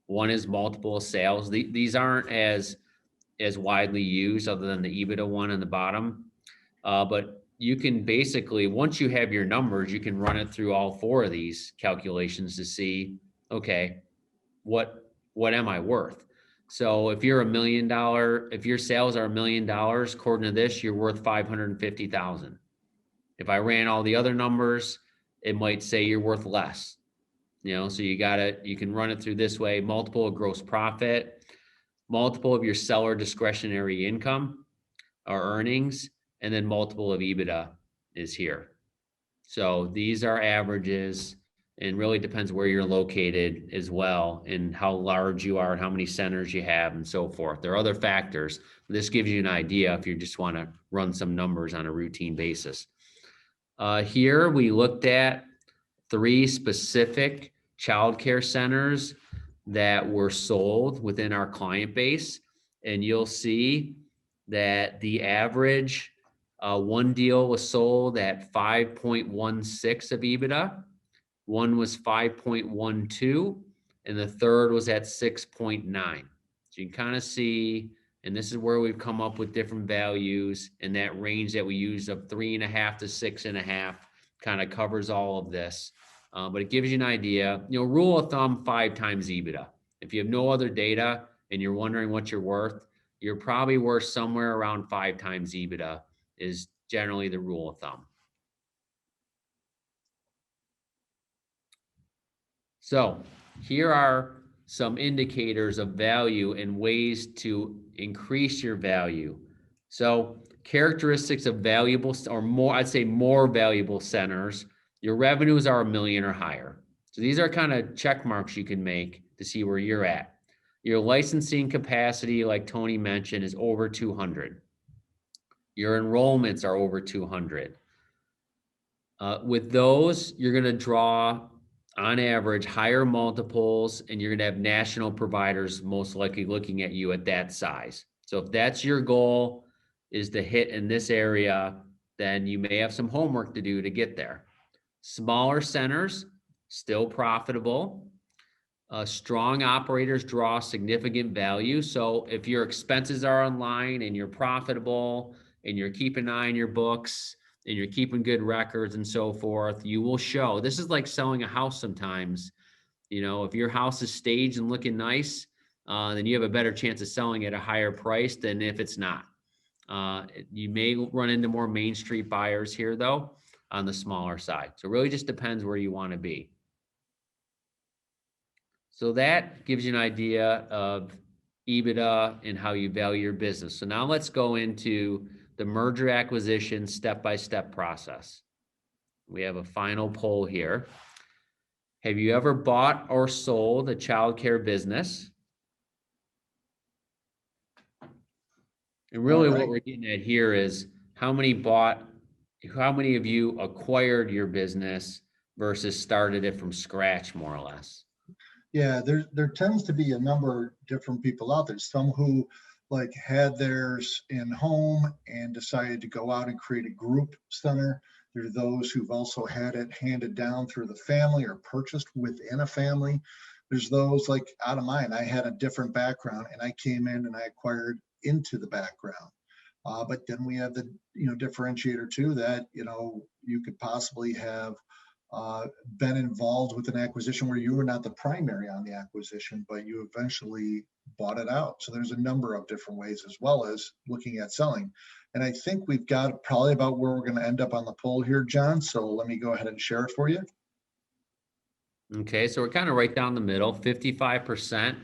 One is multiple sales. These aren't as widely used other than the Ebitda one on the bottom. But you can basically, once you have your numbers, you can run it through all 4 of these calculations to see, okay, what am I worth? So if you're $1 million, if your sales are $1 million, according to this, you're worth 550,000. If I ran all the other numbers, it might say you're worth less. So you can run it through this way: multiple of gross profit, multiple of your seller discretionary income or earnings, and then multiple of Ebitda is here. So these are averages, and really depends where you're located as well, and how large you are and how many centers you have and so forth. There are other factors. This gives you an idea if you just want to run some numbers on a routine basis. Here we looked at 3 specific childcare centers that were sold within our client base. And you'll see that the average, one deal was sold at 5.16 of EBITDA, one was 5.12, and the third was at 6.9. So you can kind of see, and this is where we've come up with different values, and that range that we use of 3.5 to 6.5 kind of covers all of this. But it gives you an idea, rule of thumb, 5 times EBITDA. If you have no other data and you're wondering what you're worth, you're probably worth somewhere around 5 times EBITDA is generally the rule of thumb. So here are some indicators of value and ways to increase your value. So characteristics of valuable, or more, I'd say more valuable centers. Your revenues are $1 million or higher. So these are kind of check marks you can make to see where you're at. Your licensing capacity, like Tony mentioned, is over 200. Your enrollments are over 200. With those, you're going to draw, on average, higher multiples, and you're going to have national providers most likely looking at you at that size. So if that's your goal, is to hit in this area, then you may have some homework to do to get there. Smaller centers, still profitable. Strong operators draw significant value. So if your expenses are online and you're profitable and you're keeping an eye on your books and you're keeping good records and so forth, you will show. This is like selling a house sometimes. If your house is staged and looking nice, then you have a better chance of selling at a higher price than if it's not. You may run into more Main Street buyers here, though, on the smaller side. So it really just depends where you want to be. So that gives you an idea of EBITDA and how you value your business. So now let's go into the merger acquisition step-by-step process. We have a final poll here. Have you ever bought or sold a childcare business? And really what we're getting at here is how many of you acquired your business versus started it from scratch, more or less? Yeah, there tends to be a number of different people out there. Some who had theirs in home and decided to go out and create a group center. There are those who've also had it handed down through the family or purchased within a family. There's those out of mine. I had a different background and I came in and I acquired into the background. But then we have the differentiator too, that you could possibly have been involved with an acquisition where you were not the primary on the acquisition, but you eventually bought it out. So there's a number of different ways, as well as looking at selling. And I think we've got probably about where we're going to end up on the poll here, John. So let me go ahead and share it for you. Okay, so we're kind of right down the middle. 55%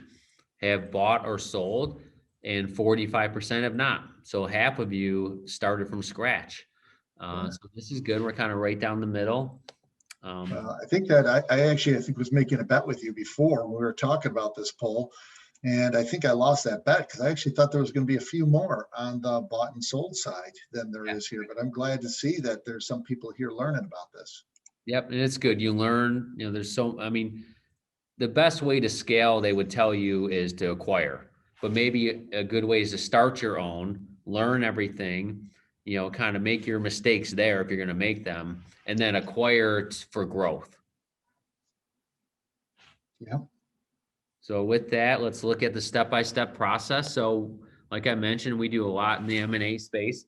have bought or sold, and 45% have not. So half of you started from scratch. So this is good. We're kind of right down the middle. I think that I think was making a bet with you before when we were talking about this poll, and I think I lost that bet because I actually thought there was going to be a few more on the bought and sold side than there is here. But I'm glad to see that there's some people here learning about this. Yep, and it's good. You learn. The best way to scale, they would tell you, is to acquire. But maybe a good way is to start your own, learn everything, kind of make your mistakes there if you're going to make them, and then acquire for growth. Yeah. So with that, let's look at the step-by-step process. So like I mentioned, we do a lot in the M&A space.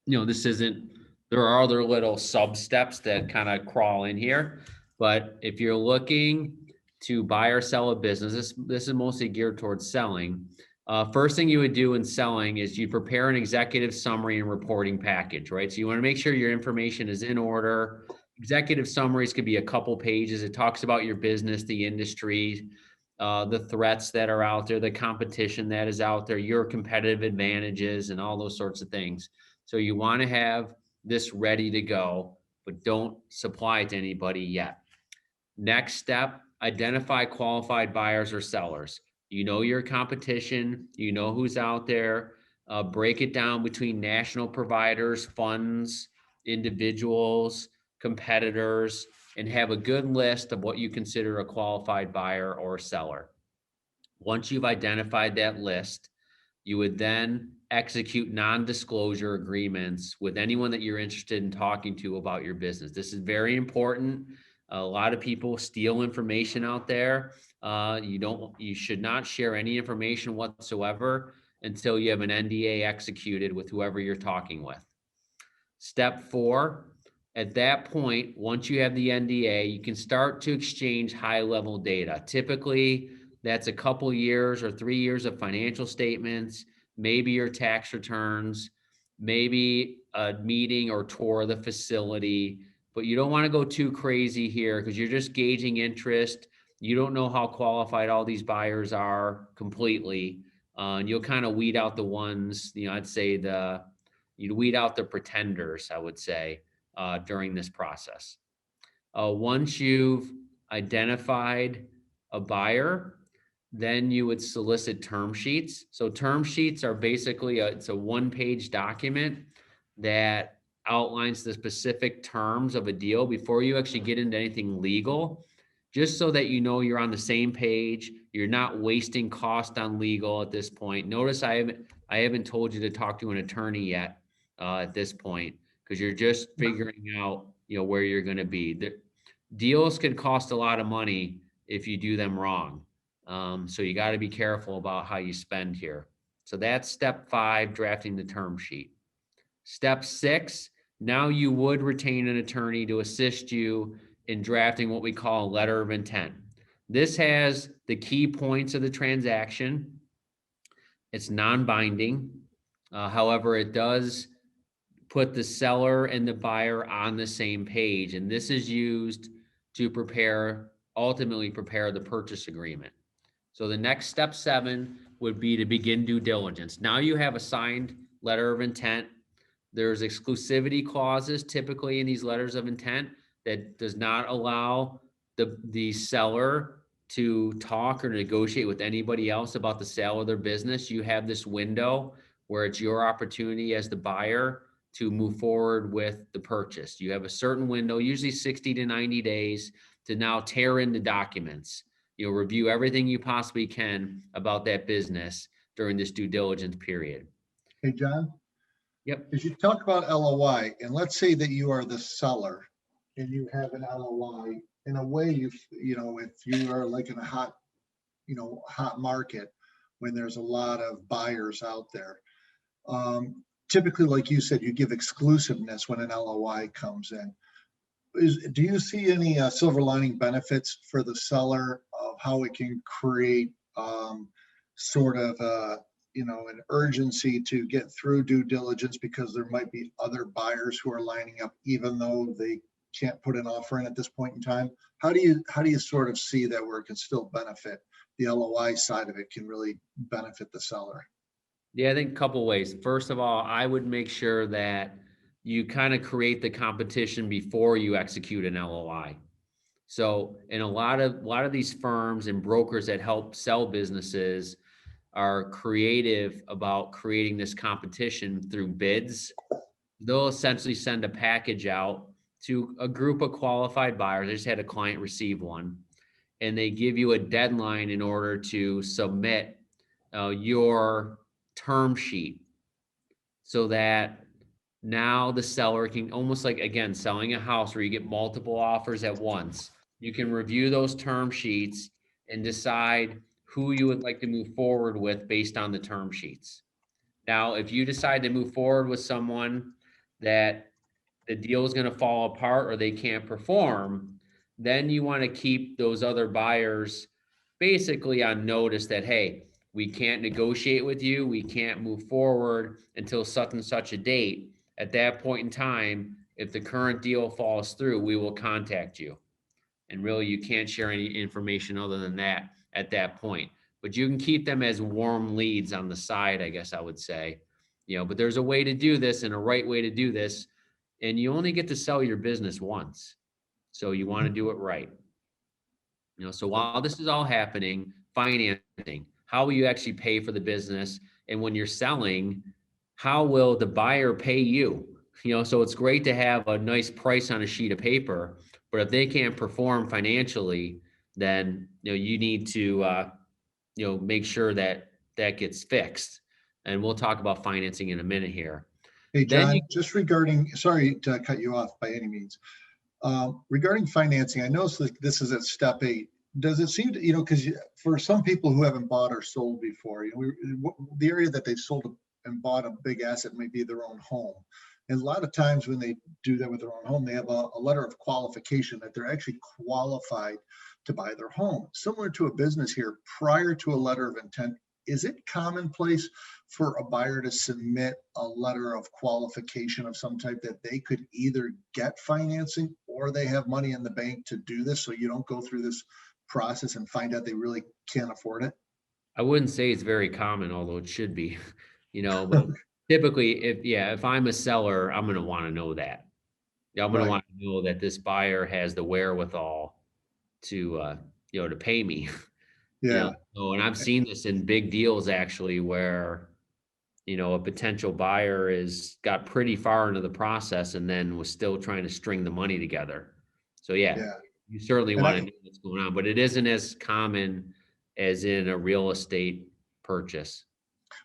There are other little sub steps that kind of crawl in here. But if you're looking to buy or sell a business, this is mostly geared towards selling. First thing you would do in selling is you prepare an executive summary and reporting package, right? So you want to make sure your information is in order. Executive summaries could be a couple pages. It talks about your business, the industry, the threats that are out there, the competition that is out there, your competitive advantages, and all those sorts of things. So you want to have this ready to go but don't supply it to anybody yet. Next step, identify qualified buyers or sellers. You know your competition, you know who's out there. Break it down between national providers, funds, individuals, competitors, and have a good list of what you consider a qualified buyer or seller. Once you've identified that list, you would then execute non-disclosure agreements with anyone that you're interested in talking to about your business. This is very important. A lot of people steal information out there. You should not share any information whatsoever until you have an NDA executed with whoever you're talking with. Step 4, at that point, once you have the NDA, you can start to exchange high-level data. Typically, that's a couple years or 3 years of financial statements, maybe your tax returns, maybe a meeting or tour of the facility, but you don't want to go too crazy here because you're just gauging interest. You don't know how qualified all these buyers are completely. And you'll kind of weed out the ones, I'd say you'd weed out the pretenders, I would say, during this process. Once you've identified a buyer, then you would solicit term sheets. So term sheets are basically it's a one-page document that outlines the specific terms of a deal before you actually get into anything legal, just so that you know you're on the same page. You're not wasting cost on legal at this point. Notice I haven't told you to talk to an attorney yet at this point, because you're just figuring out where you're going to be. The deals can cost a lot of money if you do them wrong. So you got to be careful about how you spend here. So that's step 5, drafting the term sheet. Step 6, now you would retain an attorney to assist you in drafting what we call a letter of intent. This has the key points of the transaction. It's non-binding. However, it does put the seller and the buyer on the same page. And this is used to ultimately prepare the purchase agreement. So the next step 7 would be to begin due diligence. Now you have a signed letter of intent. There's exclusivity clauses typically in these letters of intent that does not allow the seller to talk or negotiate with anybody else about the sale of their business. You have this window where it's your opportunity as the buyer to move forward with the purchase. You have a certain window, usually 60 to 90 days, to now tear in the documents. You'll review everything you possibly can about that business during this due diligence period. Hey, John? Yep. As you talk about LOI, and let's say that you are the seller and you have an LOI, in a way, if you are like in a hot market when there's a lot of buyers out there, typically, like you said, you give exclusiveness when an LOI comes in. Do you see any silver lining benefits for the seller of how it can create sort of an urgency to get through due diligence, because there might be other buyers who are lining up even though they can't put an offer in at this point in time? How do you sort of see that where it can still benefit the LOI side of it, can really benefit the seller? Yeah, I think a couple ways. First of all, I would make sure that you kind of create the competition before you execute an LOI. So in a lot of these firms and brokers that help sell businesses are creative about creating this competition through bids. They'll essentially send a package out to a group of qualified buyers. I just had a client receive one, and they give you a deadline in order to submit your term sheet, so that now the seller can, almost like, again, selling a house where you get multiple offers at once. You can review those term sheets and decide who you would like to move forward with based on the term sheets. Now, if you decide to move forward with someone that the deal is going to fall apart or they can't perform, then you want to keep those other buyers basically on notice that, hey, we can't negotiate with you. We can't move forward until such and such a date. At that point in time, if the current deal falls through, we will contact you. And really, you can't share any information other than that at that point. But you can keep them as warm leads on the side, I guess I would say. But there's a way to do this, and a right way to do this and you only get to sell your business once. So you want to do it right. You know, so while this is all happening, financing, how will you actually pay for the business? And when you're selling, how will the buyer pay you? You know, so it's great to have a nice price on a sheet of paper, but if they can't perform financially, then, you know, you need to, you know, make sure that that gets fixed. And we'll talk about financing in a minute here. Hey, Then John, you, just regarding, sorry to cut you off by any means. Regarding financing, I noticed that this is at step 8. Does it seem to, because for some people who haven't bought or sold before, the area that they've sold and bought a big asset may be their own home. And a lot of times when they do that with their own home, they have a letter of qualification that they're actually qualified to buy their home. Similar to a business here, prior to a letter of intent, is it commonplace for a buyer to submit a letter of qualification of some type that they could either get financing or they have money in the bank to do this, so you don't go through this process and find out they really can't afford it? I wouldn't say it's very common, although it should be, you know, but typically if I'm a seller, I'm going to want to know that. Yeah, I'm going to Right. want to know that this buyer has the wherewithal to, you know, to pay me, you know. Yeah. So, and I've seen this in big deals actually where, you know, a potential buyer is got pretty far into the process and then was still trying to string the money together. So yeah, Yeah. you certainly And want to I, know what's going on, but it isn't as common as in a real estate purchase.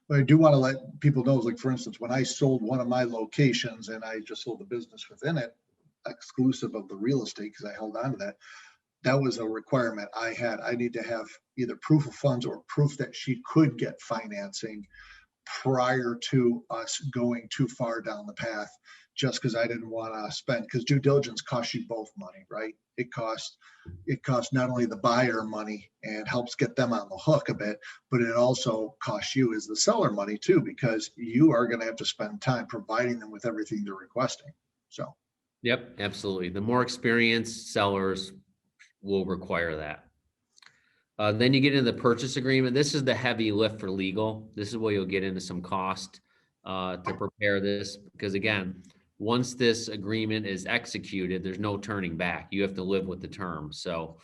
but I do want to let people know, like for instance, when I sold one of my locations and I just sold the business within it, exclusive of the real estate, because I held on to that, that was a requirement I had. I need to have either proof of funds or proof that she could get financing prior to us going too far down the path, just because I didn't want to spend, because due diligence costs you both money, right? It costs not only the buyer money and helps get them on the hook a bit, but it also costs you as the seller money too, because you are going to have to spend time providing them with everything they're requesting. So Yep, absolutely. The more experienced sellers will require that. Then you get into the purchase agreement. This is the heavy lift for legal. This is where you'll get into some cost to prepare this, because again, once this agreement is executed, there's no turning back. You have to live with the terms. So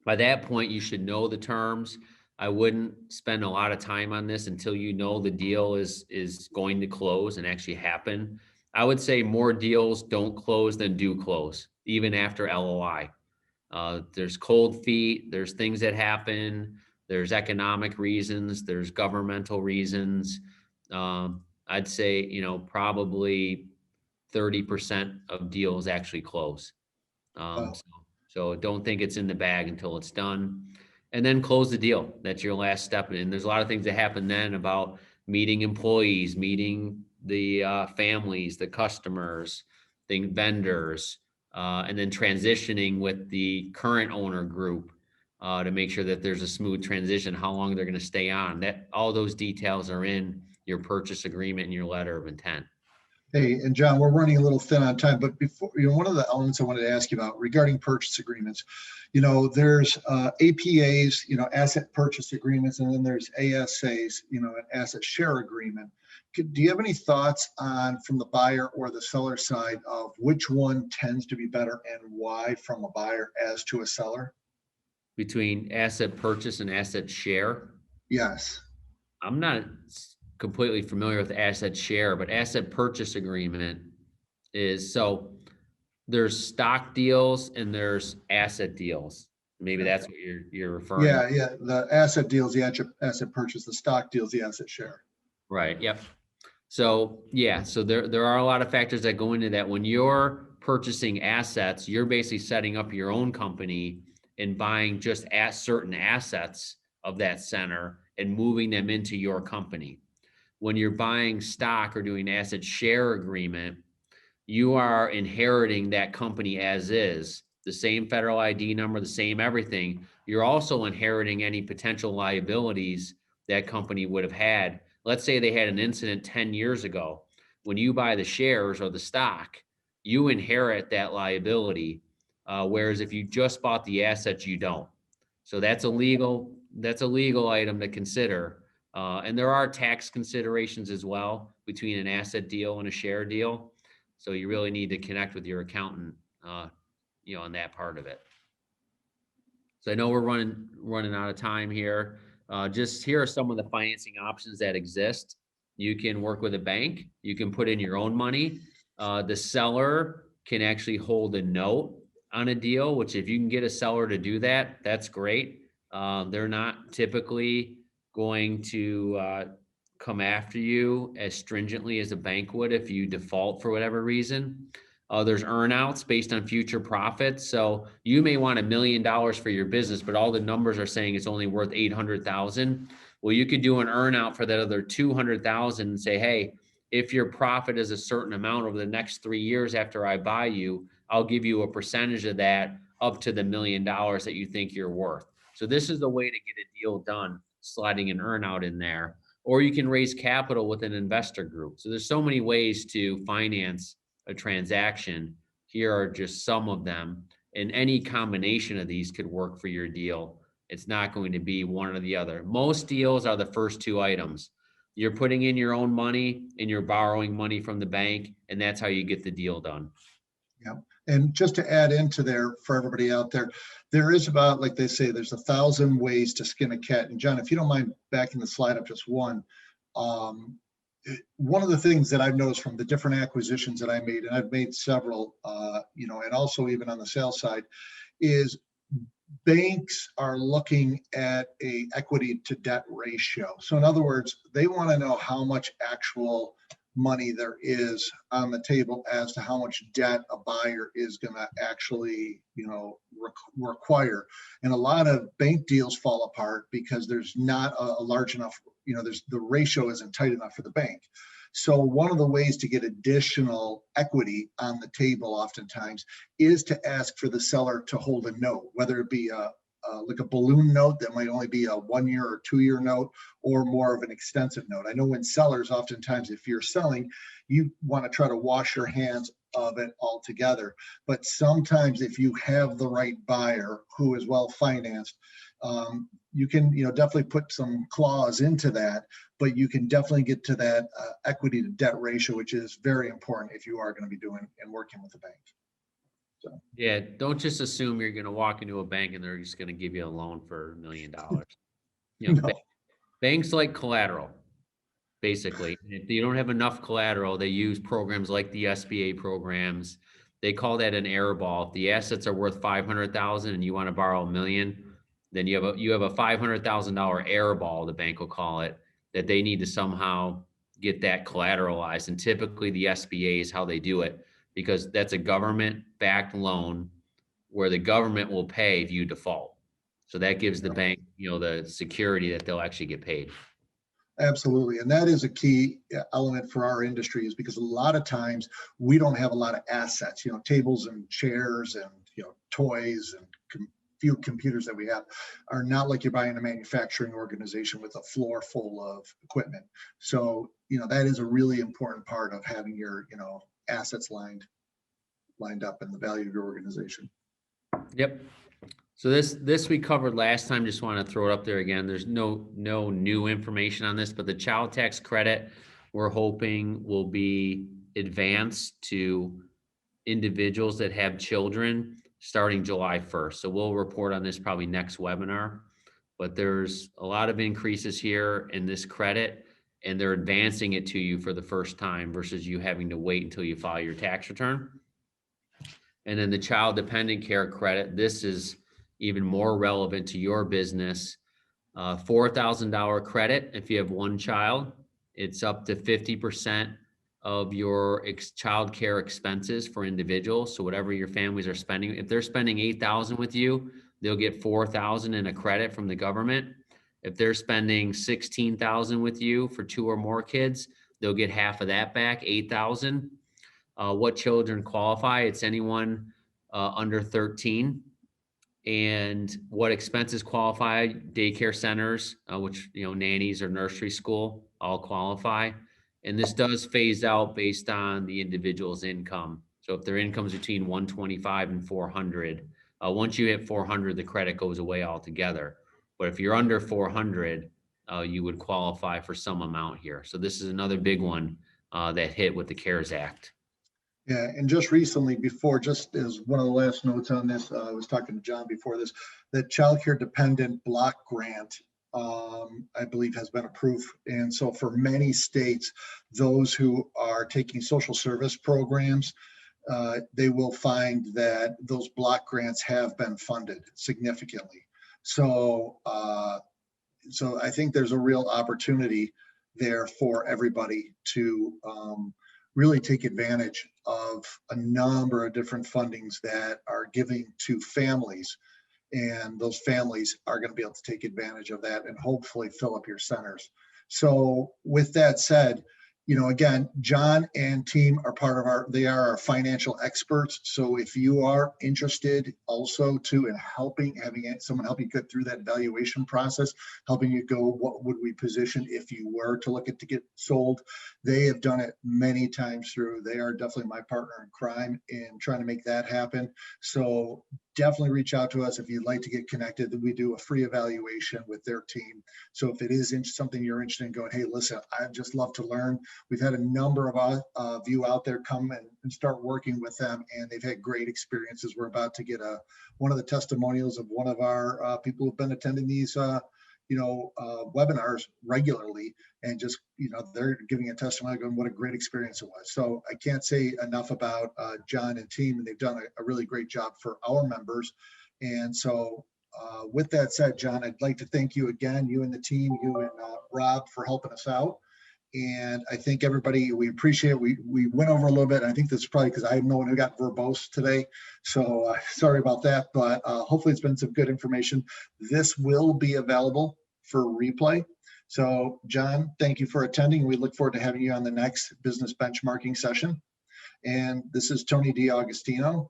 by that point, you should know the terms. I wouldn't spend a lot of time on this until you know the deal is going to close and actually happen. I would say more deals don't close than do close, even after LOI. There's cold feet, there's things that happen, there's economic reasons, there's governmental reasons. I'd say, you know, probably 30% of deals actually close. uh, So, so don't think it's in the bag until it's done. And then close the deal. That's your last step. And there's a lot of things that happen then about meeting employees, meeting the families, the customers, the vendors, and then transitioning with the current owner group to make sure that there's a smooth transition, how long they're going to stay on. That all those details are in your purchase agreement and your letter of intent. hey, and John, we're running a little thin on time, but before, one of the elements I wanted to ask you about regarding purchase agreements, there's APAs, asset purchase agreements, and then there's ASAs, an asset share agreement. Do you have any thoughts on, from the buyer or the seller side, of which one tends to be better and why from a buyer as to a seller? Between asset purchase and asset share, Yes. I'm not completely familiar with asset share, but asset purchase agreement is so there's stock deals and there's asset deals. Maybe that's what you're referring to. Yeah, yeah. The asset deals, the asset purchase, the stock deals, the asset share. Right. Yep. So yeah, so there are a lot of factors that go into that. When you're purchasing assets, you're basically setting up your own company and buying just at certain assets of that center and moving them into your company. When you're buying stock or doing asset share agreement, you are inheriting that company as is, the same federal ID number, the same everything. You're also inheriting any potential liabilities that company would have had. Let's say they had an incident 10 years ago. When you buy the shares or the stock, you inherit that liability. Whereas if you just bought the assets, you don't. So that's a legal item to consider. And there are tax considerations as well between an asset deal and a share deal. So you really need to connect with your accountant, on that part of it. So I know we're running out of time here. Just here are some of the financing options that exist. You can work with a bank. You can put in your own money. The seller can actually hold a note on a deal, which if you can get a seller to do that, that's great. They're not typically going to come after you as stringently as a bank would if you default for whatever reason. There's earnouts based on future profits. So you may want $1 million for your business, but all the numbers are saying it's only worth 800,000. Well, you could do an earnout for that other 200,000 and say, hey, if your profit is a certain amount over the next 3 years after I buy you, I'll give you a percentage of that up to the $1 million that you think you're worth. So this is the way to get a deal done, sliding an earnout in there. Or you can raise capital with an investor group. So there's so many ways to finance a transaction. Here are just some of them, and any combination of these could work for your deal. It's not going to be one or the other. Most deals are the first two items. You're putting in your own money and you're borrowing money from the bank, and that's how you get the deal done. Yeah. And just to add into there for everybody out there, there is about, like they say, there's 1,000 ways to skin a cat. And John, if you don't mind backing the slide up just one, one of the things that I've noticed from the different acquisitions that I made, and I've made several, and also even on the sales side, is banks are looking at a equity to debt ratio. So in other words, they want to know how much actual money there is on the table as to how much debt a buyer is going to actually, require. And a lot of bank deals fall apart because there's not a large enough, the ratio isn't tight enough for the bank. So one of the ways to get additional equity on the table oftentimes is to ask for the seller to hold a note, whether it be like a balloon note that might only be a 1 year or 2 year note, or more of an extensive note. I know when sellers, oftentimes, if you're selling, you want to try to wash your hands of it altogether. But sometimes if you have the right buyer who is well financed, you can definitely put some clause into that, but you can definitely get to that equity to debt ratio, which is very important if you are going to be doing and working with a bank. So. Yeah, don't just assume you're going to walk into a bank and they're just going to give you a loan for $1 million. No. Banks like collateral, basically. If you don't have enough collateral, they use programs like the SBA programs. They call that an air ball. If the assets are worth 500,000 and you want to borrow $1 million, then you have a $500,000 air ball, the bank will call it, that they need to somehow get that collateralized. And typically the SBA is how they do it, because that's a government-backed loan where the government will pay if you default. So that gives the bank, the security that they'll actually get paid. Absolutely. And that is a key element for our industry, is because a lot of times we don't have a lot of assets, tables and chairs and, toys and few computers that we have are not like you're buying a manufacturing organization with a floor full of equipment. So, that is a really important part of having your, assets lined up in the value of your organization. Yep. So this we covered last time. Just want to throw it up there again. There's no new information on this, but the child tax credit we're hoping will be advanced to individuals that have children starting July 1st. So we'll report on this probably next webinar, but there's a lot of increases here in this credit, and they're advancing it to you for the first time versus you having to wait until you file your tax return. And then the child dependent care credit, this is even more relevant to your business. $4,000 credit if you have one child. It's up to 50% of your child care expenses for individuals. So whatever your families are spending, if they're spending $8,000 with you, they'll get $4,000 in a credit from the government. If they're spending $16,000 with you for 2 or more kids, they'll get half of that back, $8,000. What children qualify? It's anyone under 13. And what expenses qualify? Daycare centers, which, nannies or nursery school, all qualify. And this does phase out based on the individual's income. So if their income is between 125 and 400, once you hit 400, the credit goes away altogether. But if you're under 400, you would qualify for some amount here. So this is another big one that hit with the CARES Act. Yeah, and just recently, before, just as one of the last notes on this, I was talking to John before this, that childcare dependent block grant, I believe has been approved. And so for many states, those who are taking social service programs, they will find that those block grants have been funded significantly. So, so I think there's a real opportunity there for everybody to really take advantage of a number of different fundings that are giving to families, and those families are going to be able to take advantage of that and hopefully fill up your centers. So with that said, you know, again, John and team are part of they are our financial experts. So if you are interested also too in having someone help you get through that valuation process, helping you go, what would we position if you were to look at to get sold? They have done it many times through. They are definitely my partner in crime in trying to make that happen. So definitely reach out to us if you'd like to get connected. We do a free evaluation with their team. So if it is something you're interested in going, hey, listen, I'd just love to learn. We've had a number of you out there come and start working with them, and they've had great experiences. We're about to get one of the testimonials of one of our people who've been attending these webinars regularly, and just, you know, they're giving a testimony going, what a great experience it was. So I can't say enough about John and team, and they've done a really great job for our members. And so with that said, John, I'd like to thank you again, you and the team, you and Rob, for helping us out. And I think everybody, we appreciate it. We went over a little bit. I think that's probably because I'm the one who got verbose today. So sorry about that, but hopefully it's been some good information. This will be available for replay. So John, thank you for attending. We look forward to having you on the next business benchmarking session. And this is Tony D'Agostino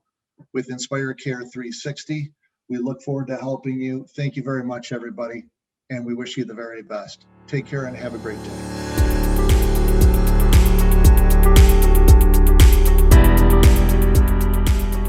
with Inspire Care 360. We look forward to helping you. Thank you very much, everybody. And we wish you the very best. Take care and have a great day.